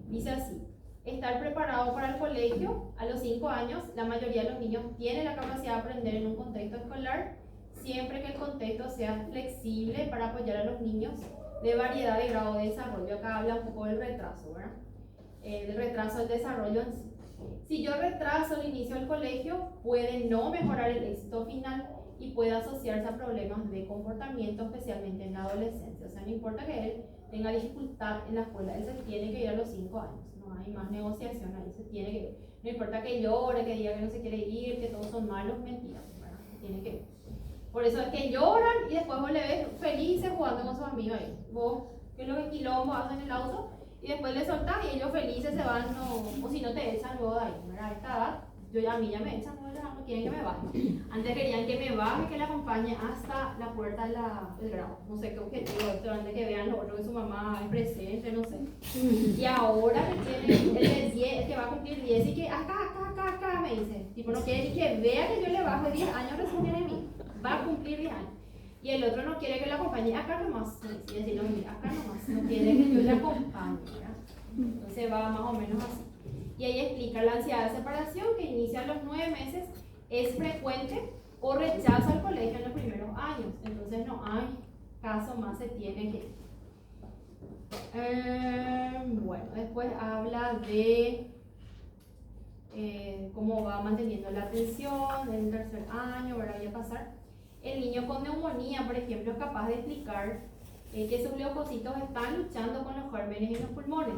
Dice así: estar preparado para el colegio. A los 5 años, la mayoría de los niños tienen la capacidad de aprender en un contexto escolar, siempre que el contexto sea flexible para apoyar a los niños de variedad de grado de desarrollo. Acá habla un poco del retraso, ¿verdad? Del retraso del desarrollo en sí. Si yo retraso el inicio del colegio, puede no mejorar el éxito final y puede asociarse a problemas de comportamiento, especialmente en la adolescencia. O sea, no importa que él tenga dificultad en la escuela, él se tiene que ir a los 5 años. No hay más negociación, ahí se tiene que ir. No importa que llore, que diga que no se quiere ir, que todos son malos, mentiras, ¿verdad? Se tiene que ir. Por eso es que lloran y después vos le ves felices jugando con sus amigos ahí. Vos, que es lo que quilombo hacen en el auto, y después le soltás y ellos felices se van, no, o si no te echan luego de ahí, ¿verdad? A esta edad, a mí ya me echan, no quieren que me baje. Antes querían que me baje, que le acompañe hasta la puerta del grado. No sé qué objetivo, antes que vean lo otro que su mamá es presente, no sé. Y ahora que tiene el de 10, que va a cumplir 10 y que acá, me dice. Tipo, no quiere ni que vea que yo le bajo 10 años recién tiene mí. Va a cumplir 10 años. Y el otro no quiere que lo acompañe acá nomás. Y decirlo, mira, acá nomás. No quiere que yo le acompañe, ¿verdad? Entonces va más o menos así. Y ahí explica: la ansiedad de separación, que inicia a los 9 meses, es frecuente o rechaza el colegio en los primeros años. Entonces no hay caso más, se tiene que ir. Bueno, después habla de cómo va manteniendo la atención en el tercer año, ¿verdad? Voy a pasar. El niño con neumonía, por ejemplo, es capaz de explicar que sus leucocitos están luchando con los gérmenes en los pulmones,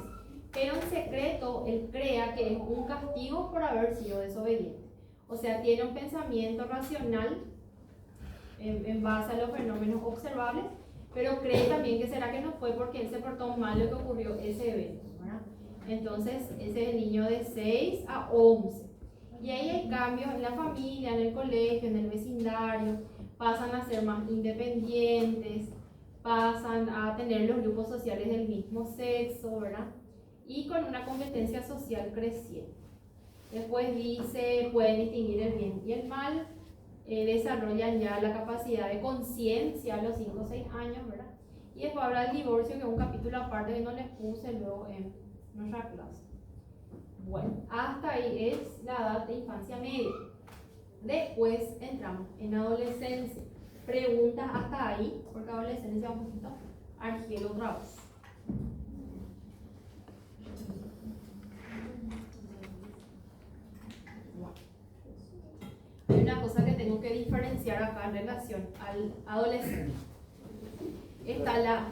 pero en secreto él crea que es un castigo por haber sido desobediente. O sea, tiene un pensamiento racional en base a los fenómenos observables, pero cree también que será que no fue porque él se portó mal lo que ocurrió ese evento, ¿verdad? Entonces, ese es el niño de 6 a 11. Y ahí hay cambios en la familia, en el colegio, en el vecindario. Pasan a ser más independientes, pasan a tener los grupos sociales del mismo sexo, ¿verdad? Y con una competencia social creciente. Después dice, pueden distinguir el bien y el mal, desarrollan ya la capacidad de conciencia a los 5 o 6 años, ¿verdad? Y después habla del divorcio, que es un capítulo aparte que no les puse luego en nuestra clase. Bueno, hasta ahí es la edad de infancia media. Después entramos en adolescencia. Preguntas hasta ahí, porque adolescencia un poquito Argel otra vez. Hay una cosa que tengo que diferenciar acá en relación al adolescente. Está la...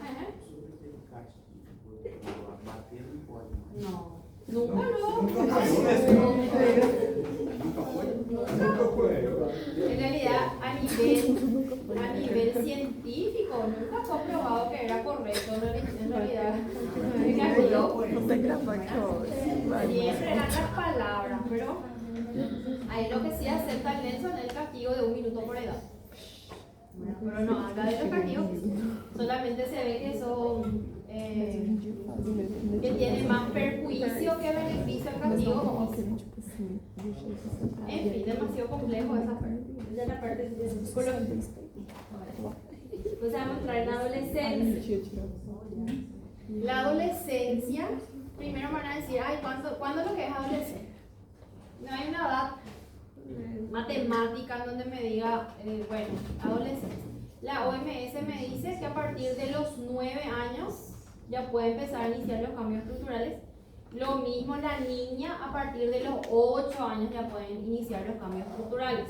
No. Nunca no. En realidad, a nivel científico, nunca fue probado que era correcto. En realidad, siempre eran las palabras, pero ahí lo que sí acepta el Nelson es el castigo de 1 minuto por edad. Pero no habla de los castigos, solamente se ve que son que tiene más perjuicio que beneficio el castigo. En fin, demasiado complejo esa parte. Esa es la parte de psicología. Entonces vamos a entrar en adolescencia. La adolescencia, primero van a decir, ay, ¿cuándo es lo que es adolescencia? No hay una edad matemática en donde me diga, bueno, adolescencia. La OMS me dice que a partir de los 9 años ya puede empezar a iniciar los cambios estructurales. Lo mismo la niña, a partir de los 8 años ya pueden iniciar los cambios estructurales.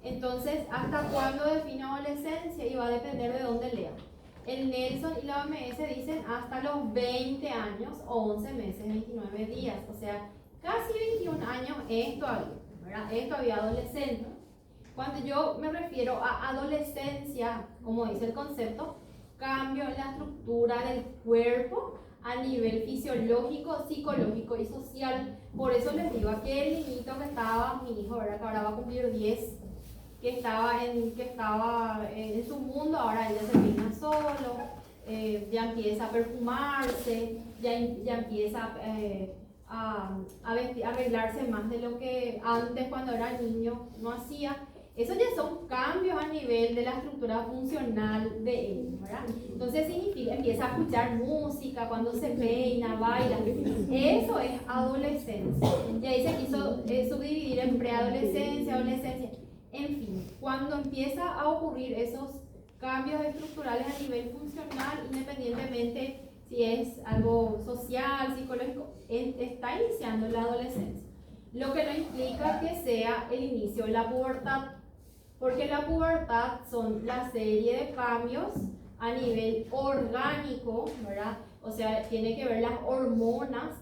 Entonces, ¿hasta cuándo define adolescencia? Y va a depender de dónde lea. El Nelson y la OMS dicen hasta los 20 años o 11 meses, 29 días. O sea, casi 21 años es todavía, ¿verdad? Es todavía adolescente. Cuando yo me refiero a adolescencia, como dice el concepto, cambio en la estructura del cuerpo a nivel fisiológico, psicológico y social. Por eso les digo, aquel niñito que estaba, mi hijo, ¿verdad? Que ahora va a cumplir 10, que estaba en su mundo, ahora ella se peina solo, ya empieza a perfumarse, ya empieza a vestir, a arreglarse más de lo que antes cuando era niño no hacía. Esos ya son cambios a nivel de la estructura funcional de él, ¿verdad? Entonces significa, empieza a escuchar música, cuando se peina, baila. Eso es adolescencia. Y ahí se quiso subdividir en preadolescencia, adolescencia. En fin, cuando empieza a ocurrir esos cambios estructurales a nivel funcional, independientemente si es algo social, psicológico, está iniciando la adolescencia. Lo que no implica que sea el inicio de la pubertad, porque la pubertad son la serie de cambios a nivel orgánico, ¿verdad? O sea, tiene que ver las hormonas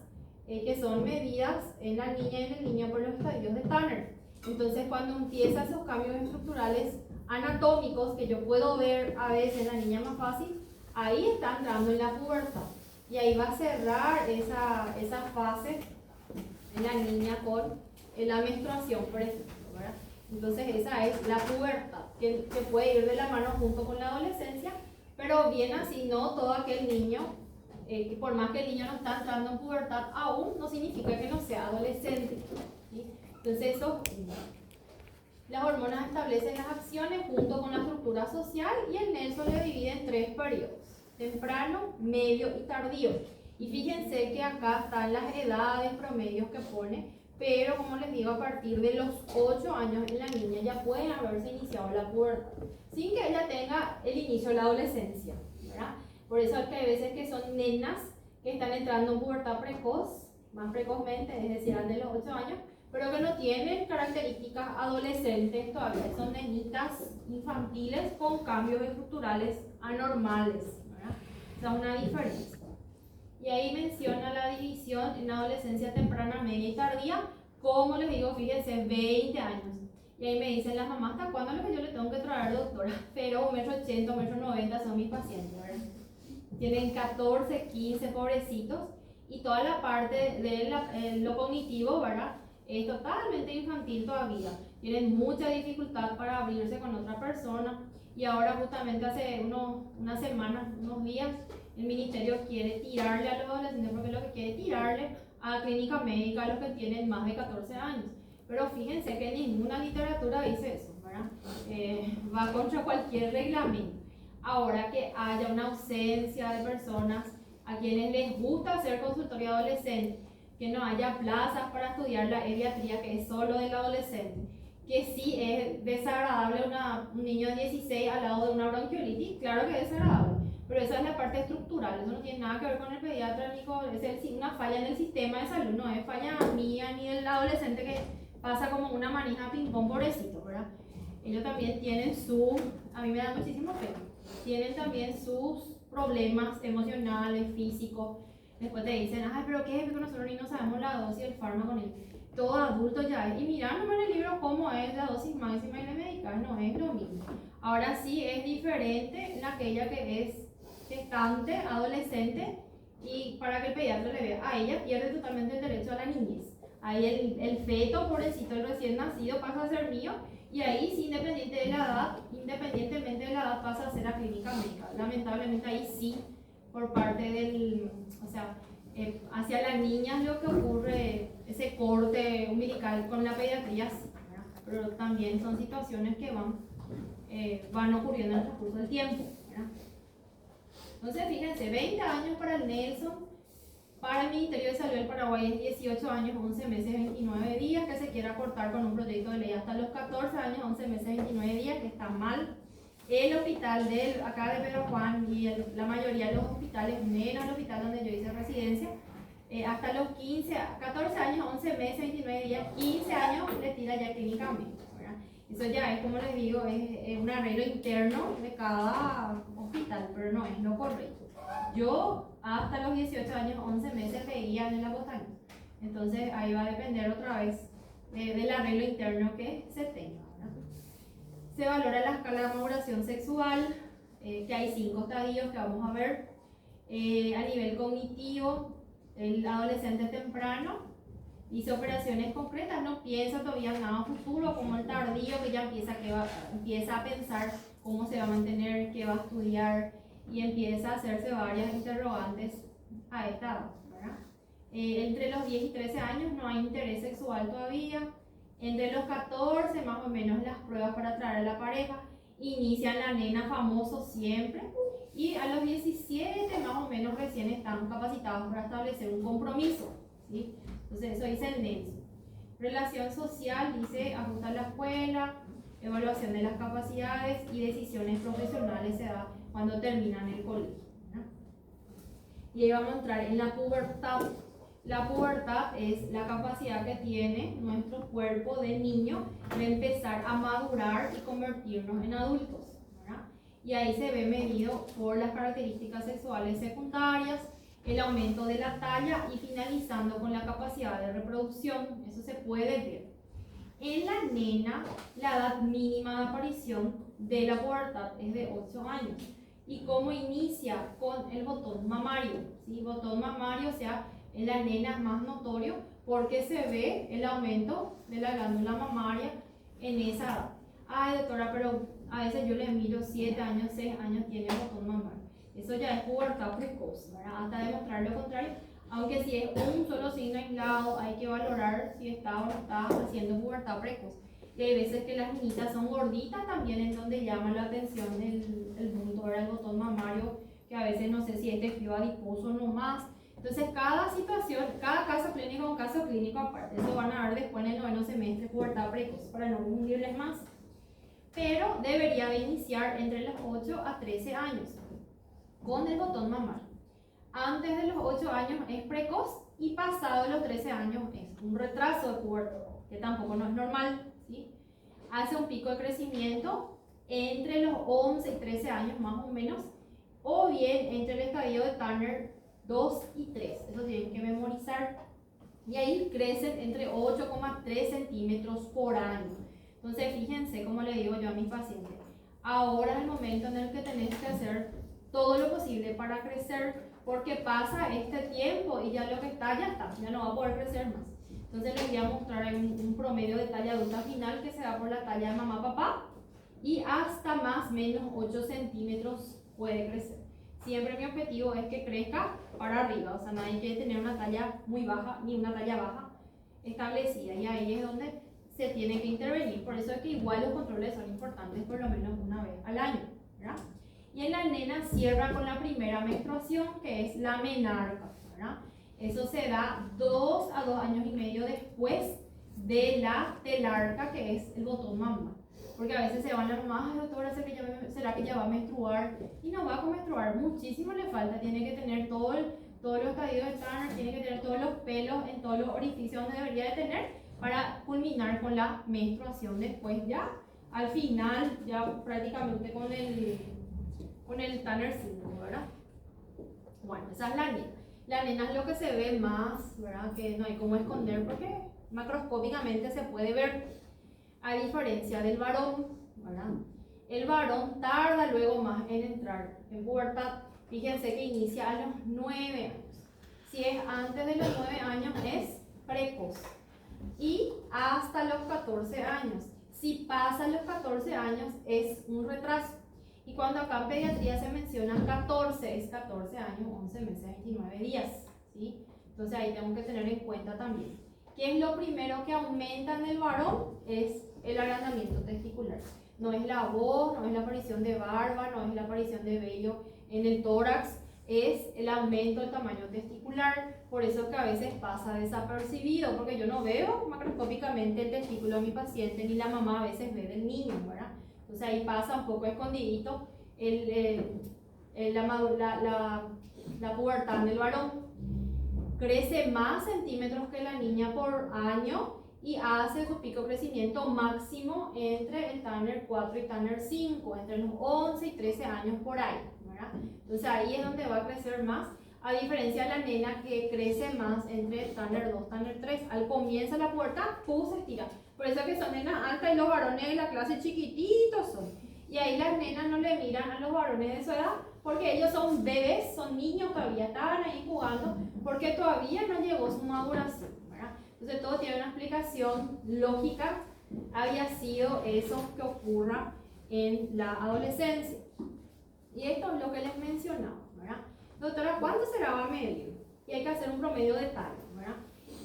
que son medidas en la niña y en el niño por los estadios de Tanner. Entonces, cuando empiezan esos cambios estructurales anatómicos que yo puedo ver a veces en la niña más fácil, ahí está entrando en la pubertad. Y ahí va a cerrar esa fase en la niña con la menstruación, por ejemplo, ¿verdad? Entonces esa es la pubertad, que puede ir de la mano junto con la adolescencia, pero bien así, no todo aquel niño, por más que el niño no está entrando en pubertad aún, no significa que no sea adolescente, ¿sí? Entonces eso, las hormonas establecen las acciones junto con la estructura social y el Nelson le divide en 3 periodos: temprano, medio y tardío. Y fíjense que acá están las edades promedios que pone, pero como les digo, a partir de los 8 años en la niña ya puede haberse iniciado la pubertad, sin que ella tenga el inicio de la adolescencia, ¿verdad? Por eso es que hay veces que son nenas que están entrando en pubertad precoz, más precozmente, es decir, antes de los 8 años, pero que no tienen características adolescentes todavía, son nenitas infantiles con cambios estructurales anormales, ¿verdad? O sea, una diferencia. Y ahí menciona la división en adolescencia temprana, media y tardía. Como les digo, fíjense, 20 años. Y ahí me dicen las mamás, ¿hasta cuándo es lo que yo le tengo que traer, doctora? Pero 1,80 m, 1,90 m son mis pacientes, ¿verdad? Tienen 14, 15 pobrecitos. Y toda la parte de lo cognitivo, ¿verdad? Es totalmente infantil todavía. Tienen mucha dificultad para abrirse con otra persona. Y ahora justamente hace unas semanas, unos días, el ministerio quiere tirarle a los adolescentes, porque lo que quiere tirarle a la clínica médica a los que tienen más de 14 años. Pero fíjense que ninguna literatura dice eso, ¿verdad? Va contra cualquier reglamento. Ahora que haya una ausencia de personas a quienes les gusta hacer consultorio adolescente, que no haya plazas para estudiar la pediatría, que es solo del adolescente, que sí es desagradable un niño de 16 al lado de una bronquiolitis, claro que es desagradable, pero esa es la parte estructural, eso no tiene nada que ver con el pediatra ni con, es una falla en el sistema de salud, no es falla mía ni del adolescente que pasa como una manija ping-pong, pobrecito, ¿verdad? Ellos también tienen a mí me da muchísimo pena, tienen también sus problemas emocionales, físicos. Después te dicen, ay, pero ¿qué es? Porque nosotros ni no sabemos la dosis del fármaco ni todo adulto ya es. Y mirá nomás en el libro cómo es la dosis máxima y la medical, no es lo mismo. Ahora sí es diferente en aquella que es gestante, adolescente, y para que el pediatra le vea, a ella pierde totalmente el derecho a la niñez. Ahí el feto, pobrecito, el recién nacido, pasa a ser mío, y ahí sí, independientemente de la edad, pasa a ser la clínica médica. Lamentablemente ahí sí, por parte hacia las niñas lo que ocurre, ese corte umbilical con la pediatría, ¿verdad? Pero también son situaciones que van ocurriendo en el transcurso del tiempo, ¿verdad? Entonces fíjense, 20 años para el Nelson, para el Ministerio de Salud del Paraguay es 18 años, 11 meses, 29 días, que se quiera cortar con un proyecto de ley hasta los 14 años, 11 meses, 29 días, que está mal. El hospital acá de Pedro Juan y la mayoría de los hospitales, menos el hospital donde yo hice residencia, hasta los 14 años, 11 meses, 29 días, 15 años le tira ya clínicamente, ¿verdad? Eso ya es, como les digo, es un arreglo interno de cada hospital, pero no es lo correcto. Yo hasta los 18 años, 11 meses veía en la botánica. Entonces ahí va a depender otra vez del arreglo interno que se tenga, ¿verdad? Se valora la escala de maduración sexual, que hay 5 estadios que vamos a ver. A nivel cognitivo, el adolescente temprano dice operaciones concretas, no piensa todavía en nada futuro, como el tardío, que ya empieza a pensar cómo se va a mantener, qué va a estudiar, y empieza a hacerse varias interrogantes a esta edad, ¿verdad? Entre los 10 y 13 años no hay interés sexual todavía. Entre los 14 más o menos las pruebas para atraer a la pareja. Inician la nena famoso siempre. Y a los 17 más o menos recién están capacitados para establecer un compromiso, ¿sí? Entonces eso dice el NENSO. Relación social dice ajusta a la escuela, evaluación de las capacidades y decisiones profesionales se da cuando terminan el colegio, ¿no? Y ahí vamos a entrar en la pubertad. La pubertad es la capacidad que tiene nuestro cuerpo de niño de empezar a madurar y convertirnos en adultos, ¿verdad? Y ahí se ve medido por las características sexuales secundarias, el aumento de la talla y finalizando con la capacidad de reproducción. Eso se puede ver. En la nena, la edad mínima de aparición de la pubertad es de 8 años. ¿Y cómo inicia? Con el botón mamario, ¿sí? Botón mamario, o sea, en la nena es más notorio porque se ve el aumento de la glándula mamaria en esa edad. Ay, doctora, pero a veces yo le miro 7 años, 6 años, tiene el botón mamario. Eso ya es pubertad precoz, ¿verdad? Hasta demostrar lo contrario. Aunque si es un solo signo aislado, hay que valorar si está o no está haciendo pubertad precoz. Y hay veces que las niñitas son gorditas también, en donde llama la atención el punto, el botón mamario, que a veces no sé si es tejido adiposo o no más. Entonces, cada situación, cada caso clínico es un caso clínico aparte. Eso van a ver después en el 9º semestre, pubertad precoz, para no confundirles más. Pero debería de iniciar entre los 8 a 13 años, con el botón mamario. Antes de los 8 años es precoz y pasado los 13 años es un retraso de pubertad, que tampoco no es normal, ¿sí? Hace un pico de crecimiento entre los 11 y 13 años más o menos, o bien entre el estadio de Turner 2 y 3, eso tienen que memorizar. Y ahí crecen entre 8,3 centímetros por año. Entonces fíjense, como le digo yo a mis pacientes, ahora es el momento en el que tenés que hacer todo lo posible para crecer, porque pasa este tiempo y ya lo que está, ya no va a poder crecer más. Entonces les voy a mostrar un promedio de talla adulta final que se da por la talla de mamá-papá y hasta más o menos 8 centímetros puede crecer. Siempre mi objetivo es que crezca para arriba, o sea, nadie quiere tener una talla muy baja ni una talla baja establecida, y ahí es donde se tiene que intervenir. Por eso es que igual los controles son importantes por lo menos una vez al año, ¿verdad? Y en la nena cierra con la primera menstruación, que es la menarca, ¿verdad? Eso se da 2 a 2 años y medio después de la telarca, que es el botón mamá. Porque a veces se van las mamás, doctora, ¿será que ya va a menstruar? Y no va a menstruar, muchísimo le falta. Tiene que tener todos los estadios de Turner, tiene que tener todos los pelos en todos los orificios donde debería de tener para culminar con la menstruación después ya. Al final, ya prácticamente con el Turner síndrome, ¿verdad? Bueno, esa es la nena. La nena es lo que se ve más, ¿verdad? Que no hay cómo esconder porque macroscópicamente se puede ver, a diferencia del varón, ¿verdad? El varón tarda luego más en entrar en pubertad. Fíjense que inicia a los 9 años. Si es antes de los 9 años es precoz. Y hasta los 14 años. Si pasa los 14 años es un retraso. Y cuando acá en pediatría se menciona 14, es 14 años, 11 meses, 29 días, ¿sí? Entonces ahí tengo que tener en cuenta también. ¿Qué es lo primero que aumenta en el varón? Es el agrandamiento testicular. No es la voz, no es la aparición de barba, no es la aparición de vello en el tórax, es el aumento del tamaño testicular. Por eso que a veces pasa desapercibido, porque yo no veo macroscópicamente el testículo de mi paciente, ni la mamá a veces ve del niño, ¿verdad? Entonces ahí pasa un poco escondidito la pubertad en el varón. Crece más centímetros que la niña por año y hace su pico de crecimiento máximo entre el Turner 4 y Turner 5, entre los 11 y 13 años por ahí, ¿verdad? Entonces ahí es donde va a crecer más, a diferencia de la nena que crece más entre Turner 2 y Turner 3. Al comienzo de la pubertad, se estira. Por eso que son nenas altas y los varones de la clase chiquititos son. Y ahí las nenas no le miran a los varones de su edad, porque ellos son bebés, son niños, todavía estaban ahí jugando, porque todavía no llegó su maduración, ¿verdad? Entonces todo tiene una explicación lógica, había sido eso que ocurra en la adolescencia. Y esto es lo que les mencionaba, ¿verdad? Doctora, ¿cuánto será va a medir? Y hay que hacer un promedio de talla, ¿verdad?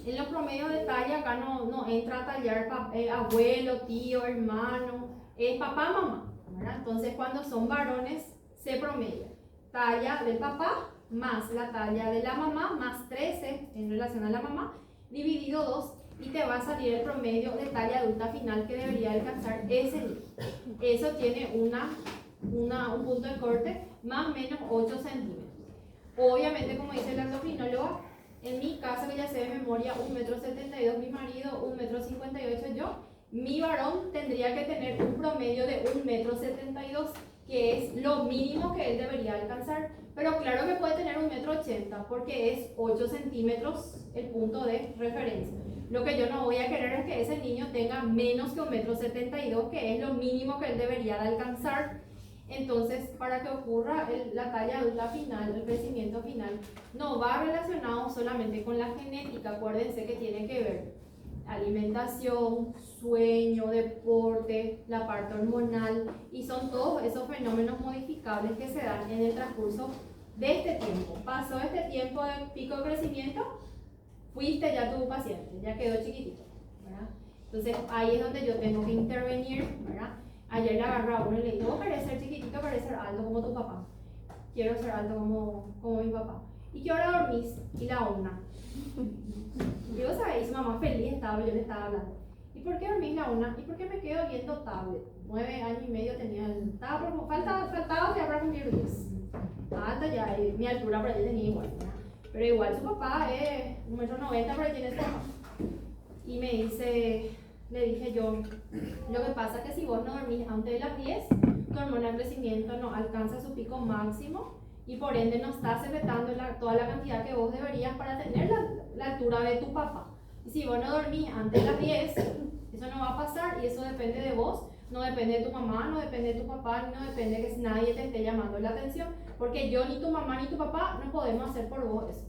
En los promedios de talla acá no entra a tallar abuelo, tío, hermano, es papá, mamá, ¿verdad? Entonces cuando son varones se promedia talla del papá más la talla de la mamá más 13 en relación a la mamá dividido 2 y te va a salir el promedio de talla adulta final que debería alcanzar ese niño. Eso tiene un punto de corte más o menos 8 centímetros. Obviamente, como dice la endocrinóloga, en mi caso, que ya sé de memoria, 1,72 m, mi marido, 1,58 m yo, mi varón tendría que tener un promedio de 1,72 m, que es lo mínimo que él debería alcanzar. Pero claro que puede tener 1,80 m, porque es 8 centímetros el punto de referencia. Lo que yo no voy a querer es que ese niño tenga menos que 1,72 m, que es lo mínimo que él debería de alcanzar. Entonces, para que ocurra la talla adulta final, el crecimiento final, no va relacionado solamente con la genética. Acuérdense que tiene que ver alimentación, sueño, deporte, la parte hormonal, y son todos esos fenómenos modificables que se dan en el transcurso de este tiempo. Pasó este tiempo de pico de crecimiento, fuiste ya tu paciente, ya quedó chiquitito, ¿verdad? Entonces ahí es donde yo tengo que intervenir, ¿verdad? Ayer le agarré a uno y le digo, vos querés ser chiquitito, querés ser alto como tu papá. Quiero ser alto como mi papá. ¿Y qué hora dormís? Y la una. Y vos sabés, su mamá feliz estaba, yo le estaba hablando. ¿Y por qué dormís la una? ¿Y por qué me quedo viendo tablet? 9 años y medio tenía, faltaba ya para cumplir 10. Alta ya, mi altura para ella tenía igual, ¿verdad? Pero igual su papá es 1,90 m, pero tiene su mamá. Y me dice, le dije yo, lo que pasa es que si vos no dormís antes de las 10, tu hormona de crecimiento no alcanza su pico máximo y por ende no estás secretando toda la cantidad que vos deberías para tener la altura de tu papá. Y si vos no dormís antes de las 10, eso no va a pasar y eso depende de vos, no depende de tu mamá, no depende de tu papá, no depende de que nadie te esté llamando la atención, porque yo ni tu mamá ni tu papá no podemos hacer por vos eso.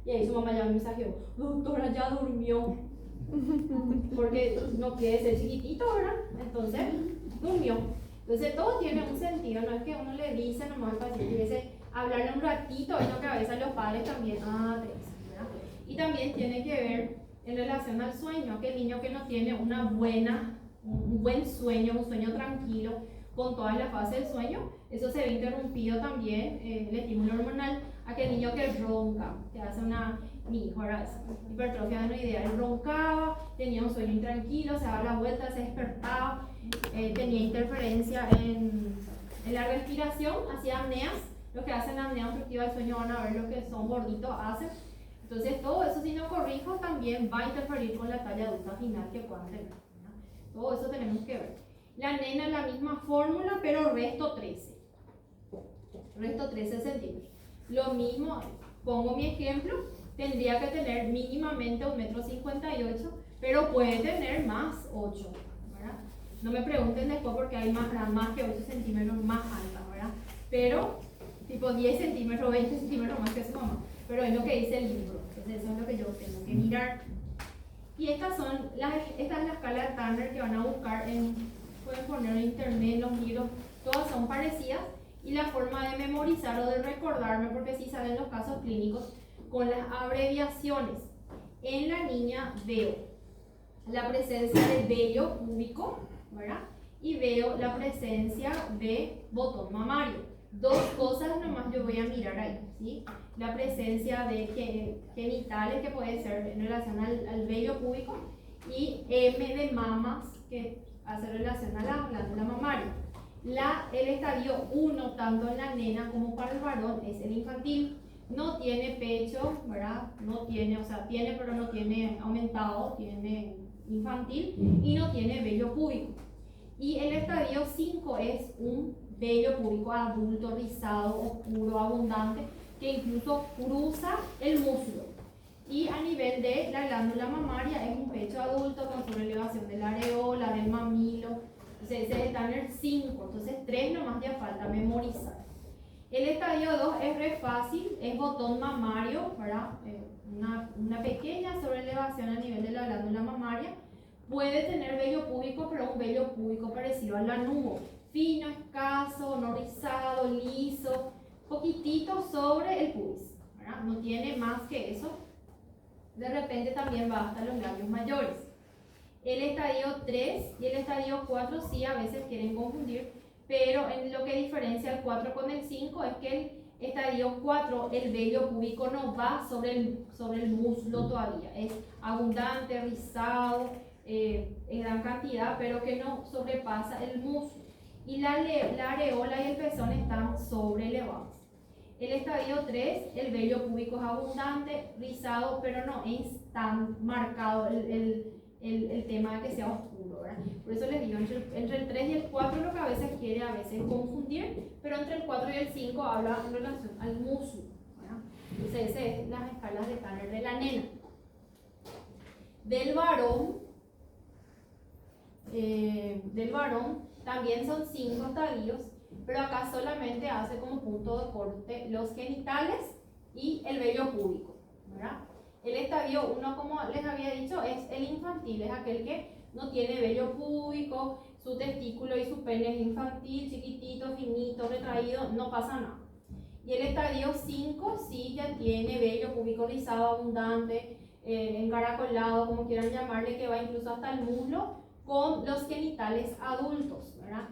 Y ahí su mamá ya me mensajeó, doctora, ya durmió. Porque no quiere ser chiquitito, ¿verdad? Entonces, durmió. Entonces, todo tiene un sentido, no es que uno le dice nomás al paciente, dice, hablarle un ratito, es lo que a veces los padres también, ¿verdad? Y también tiene que ver en relación al sueño, que el niño que no tiene un buen sueño, un sueño tranquilo, con todas las fases del sueño, eso se ve interrumpido también, el estímulo hormonal, aquel niño que ronca, que hace mi hijo era esa, hipertrofia adenoidea, él roncaba, tenía un sueño intranquilo, se daba la vuelta, se despertaba, tenía interferencia en la respiración, hacía apneas. Los que hacen apnea obstructiva del sueño van a ver lo que son gorditos hacen. Entonces todo eso, si no corrijo, también va a interferir con la talla adulta final que puedan tener, ¿verdad? Todo eso tenemos que ver. La nena la misma fórmula, pero resto 13 centímetros. Lo mismo, pongo mi ejemplo, tendría que tener mínimamente 1,58 m, pero puede tener más 8, ¿verdad? No me pregunten después porque hay más que 8 centímetros más alta, ¿verdad? Pero tipo 10 centímetros, 20 centímetros más que su mamá, pero es lo que dice el libro, entonces eso es lo que yo tengo que mirar. Y estas son esta es la escala de Tanner que van a buscar pueden poner en internet, los libros, todas son parecidas, y la forma de memorizar o de recordarme, porque sí salen los casos clínicos con las abreviaciones. En la niña veo la presencia de vello púbico, ¿verdad? Y veo la presencia de botón mamario. Dos cosas nomás yo voy a mirar ahí, ¿sí? La presencia de genitales, que puede ser en relación al vello púbico, y M de mamas, que hace relación a la glándula mamaria. El estadio 1, tanto en la nena como para el varón, es el infantil. No tiene pecho, ¿verdad? No tiene, o sea, tiene pero no tiene aumentado, tiene infantil y no tiene vello púbico. Y el estadio 5 es un vello púbico adulto, rizado, oscuro, abundante, que incluso cruza el muslo. Y a nivel de la glándula mamaria es un pecho adulto con sobrelevación de la areola, del mamilo. Entonces ese es el Tanner 5, entonces 3 nomás ya falta memorizar. El estadio 2 es re fácil, es botón mamario, ¿verdad? Una pequeña sobrelevación a nivel de la glándula mamaria. Puede tener vello púbico, pero un vello púbico parecido al lanugo. fino, escaso, no rizado, liso, poquitito sobre el pubis, ¿verdad? No tiene más que eso. De repente también va hasta los labios mayores. El estadio 3 y el estadio 4 sí a veces quieren confundir, pero en lo que diferencia el 4 con el 5 es que el estadio 4, el vello púbico no va sobre el muslo todavía, es abundante, rizado, en gran cantidad, pero que no sobrepasa el muslo. Y la areola y el pezón están sobreelevados. El estadio 3, el vello púbico es abundante, rizado, pero no es tan marcado el tema de que sea oscuro, ¿verdad? Por eso les digo, entre el 3 y el 4 lo que a veces quiere confundir, pero entre el 4 y el 5 habla en relación al muslo, ¿verdad? Entonces esas es las escalas de Tanner de la nena. Del varón también son 5 estadios, pero acá solamente hace como punto de corte los genitales y el vello púbico, ¿verdad? El estadio 1, como les había dicho, es el infantil, es aquel que no tiene vello púbico, su testículo y su pene es infantil, chiquitito, finito, retraído, no pasa nada. Y el estadio 5 sí ya tiene vello púbico rizado, abundante, encaracolado, como quieran llamarle, que va incluso hasta el muslo, con los genitales adultos, ¿verdad?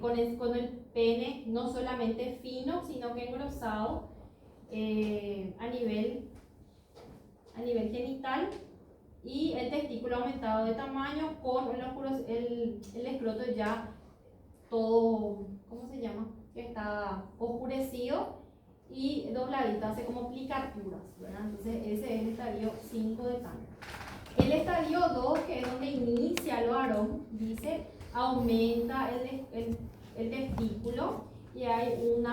Con el pene no solamente fino, sino que engrosado a nivel genital, y el testículo aumentado de tamaño con el escroto ya todo, ¿cómo se llama? Que está oscurecido y dobladito, hace como plicaturas, ¿verdad? Entonces ese es el estadio 5 de Tanner. El estadio 2, que es donde inicia el varón, dice, aumenta el testículo, y hay un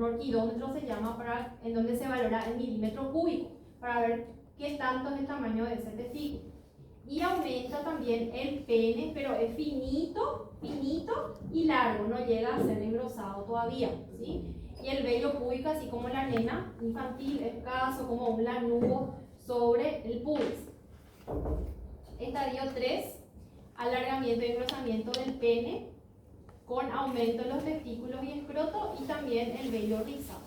orquidómetro, se llama, en donde se valora el milímetro cúbico, para ver qué tanto es el tamaño de ese testículo. Y aumenta también el pene, pero es finito y largo, no llega a ser engrosado todavía, ¿sí? Y el vello púbico, así como la nena infantil, escaso, como un lanudo sobre el pubis. Estadio 3, alargamiento y engrosamiento del pene, con aumento de los testículos y escroto, y también el vello rizado.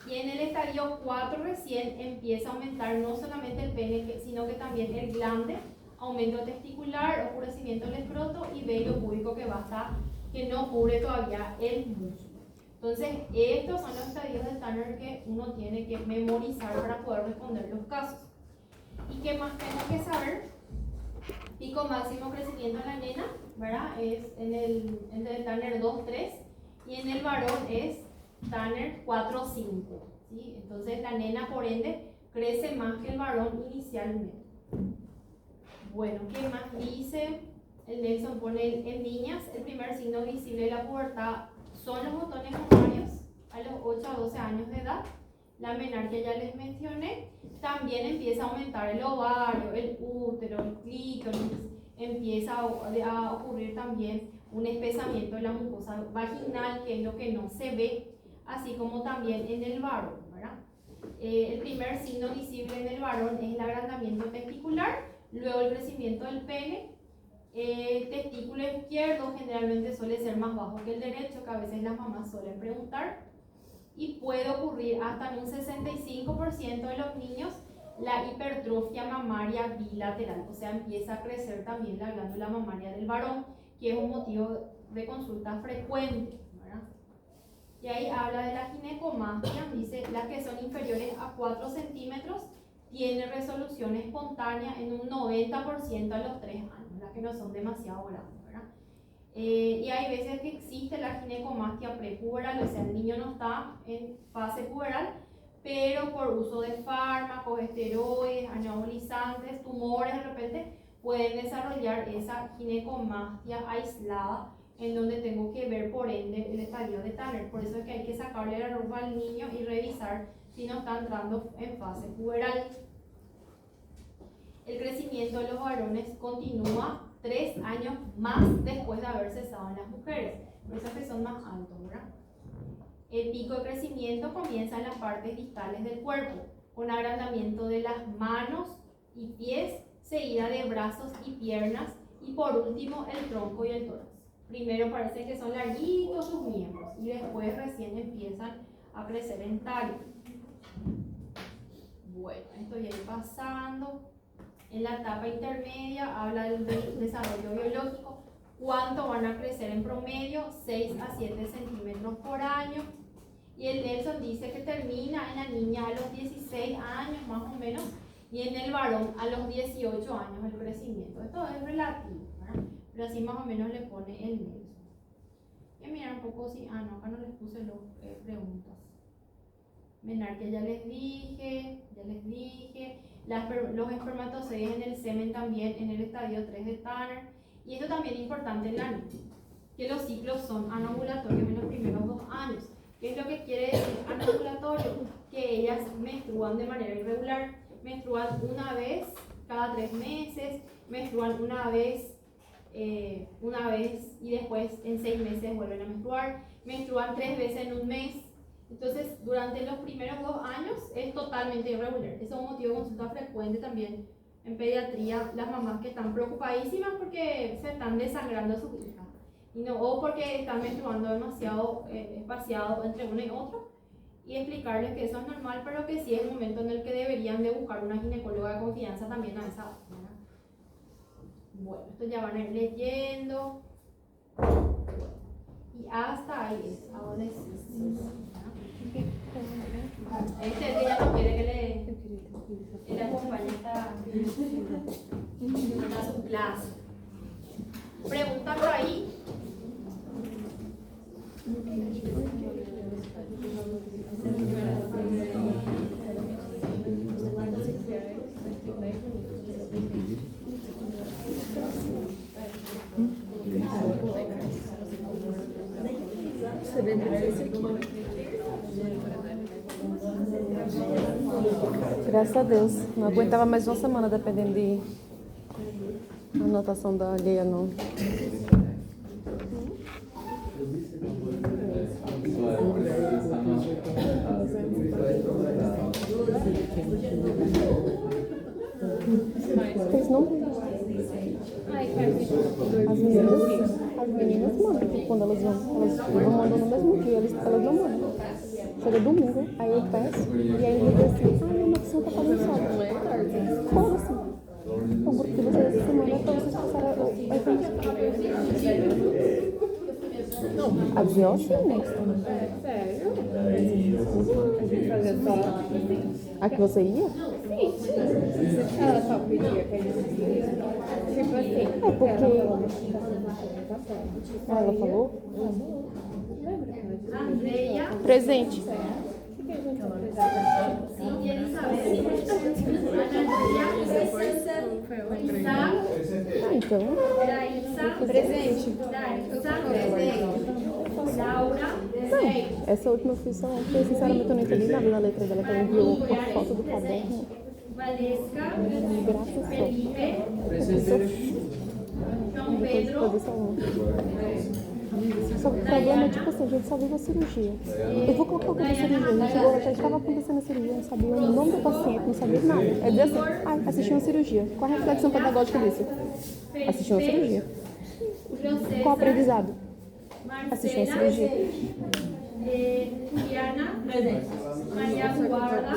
Y en el estadio 4 recién empieza a aumentar no solamente el pene, sino que también el glande, aumento testicular, oscurecimiento del escroto y vello púbico que no cubre todavía el muslo. Entonces, estos son los estadios de Tanner que uno tiene que memorizar para poder responder los casos. ¿Y qué más tengo que saber? Pico máximo crecimiento en la nena, ¿verdad? Es en el Tanner 2-3, y en el varón es Tanner 4-5, ¿sí? Entonces la nena, por ende, crece más que el varón inicialmente. Bueno, ¿qué más dice? El Nelson pone en niñas, el primer signo visible de la pubertad son los botones mamarios a los 8 a 12 años de edad. La menarquia ya les mencioné. También empieza a aumentar el ovario, el útero, el clítoris. Empieza a ocurrir también un espesamiento de la mucosa vaginal, que es lo que no se ve, así como también en el varón, ¿verdad? El primer signo visible en el varón es el agrandamiento testicular, luego el crecimiento del pene. El testículo izquierdo generalmente suele ser más bajo que el derecho, que a veces las mamás suelen preguntar, y puede ocurrir hasta en un 65% de los niños la hipertrofia mamaria bilateral, o sea, empieza a crecer también la glándula mamaria del varón, que es un motivo de consulta frecuente, ¿verdad? Y ahí habla de la ginecomastia, dice, las que son inferiores a 4 centímetros tienen resolución espontánea en un 90% a los 3 años, las que no son demasiado grandes, ¿verdad? Y hay veces que existe la ginecomastia prepuberal, o sea, el niño no está en fase puberal, pero por uso de fármacos, esteroides, anabolizantes, tumores, de repente pueden desarrollar esa ginecomastia aislada, en donde tengo que ver, por ende, el estadio de Tanner. Por eso es que hay que sacarle la ropa al niño y revisar si no está entrando en fase puberal. El crecimiento de los varones continúa 3 años más después de haber cesado en las mujeres, por eso es que son más altos, ¿verdad? El pico de crecimiento comienza en las partes distales del cuerpo, con agrandamiento de las manos y pies, seguida de brazos y piernas, y por último el tronco y el tórax. Primero parece que son larguitos sus miembros y después recién empiezan a crecer en tallo. Bueno, estoy ahí pasando. En la etapa intermedia habla del desarrollo biológico. ¿Cuánto van a crecer en promedio? 6 a 7 centímetros por año. Y el Nelson dice que termina en la niña a los 16 años más o menos y en el varón a los 18 años el crecimiento. Esto es relativo, ¿verdad? Pero así más o menos le pone el Nelson. Y a mirar un poco si... no, acá no les puse las preguntas. Menarquia ya les dije. Los espermatozoides en el semen también en el estadio 3 de Tanner. Y esto también es importante en la niña, que los ciclos son anovulatorios en los primeros 2 años. ¿Qué es lo que quiere decir anovulatorio? Que ellas menstruan de manera irregular. Menstruan una vez cada 3 meses, menstruan una vez y después en 6 meses vuelven a menstruar. Menstruan 3 veces en un mes. Entonces, durante los primeros 2 años es totalmente irregular. Eso es un motivo de consulta frecuente también en pediatría. Las mamás que están preocupadísimas porque se están desangrando a sus hijas. O porque están menstruando demasiado espaciado entre uno y otro. Y explicarles que eso es normal, pero que sí es el momento en el que deberían de buscar una ginecóloga de confianza también a esa hora. Bueno, esto ya van a ir leyendo. Y hasta ahí es adolescencia. Este es que ya no quiere que le acompañe a su clase. Pregunta por ahí. Graças a Deus. Não aguentava mais uma semana dependendo de anotação da alheia, não. Vocês não veem. As meninas mandam quando elas vão mandando no mesmo dia, elas não mandam. Chega domingo, aí eu peço e aí ele diz assim, minha marcação tá fazendo sábado. Não é tarde. Foda-se. O grupo de vocês essa semana é pra vocês passarem a informação. Avisou sim, né? Sério? Fazer só. A que você ia? Sim. Ela só pedia pra gente. Tipo assim. É porque... Ela falou? Andreia. Presente. Cintia Elizabeth. Ana Então. Raíssa. Presente. Larissa. Presente. Laura. Presente. Essa última eu fiz só porque sinceramente eu não entendi nada da letra dela, que ela enviou por falta do caderno. Valesca. Graças a Felipe. João Pedro. Só que o problema é, tipo assim, a gente só viu a cirurgia. Eu vou colocar o que da cirurgia. A gente agora já estava acontecendo a cirurgia, não sabia o nome do paciente, não sabia nada. É dizer assim, assisti uma cirurgia. Qual a reflexão pedagógica disso? Assisti uma cirurgia. Qual o aprendizado? Assisti uma cirurgia. Diana. Maria Guarda.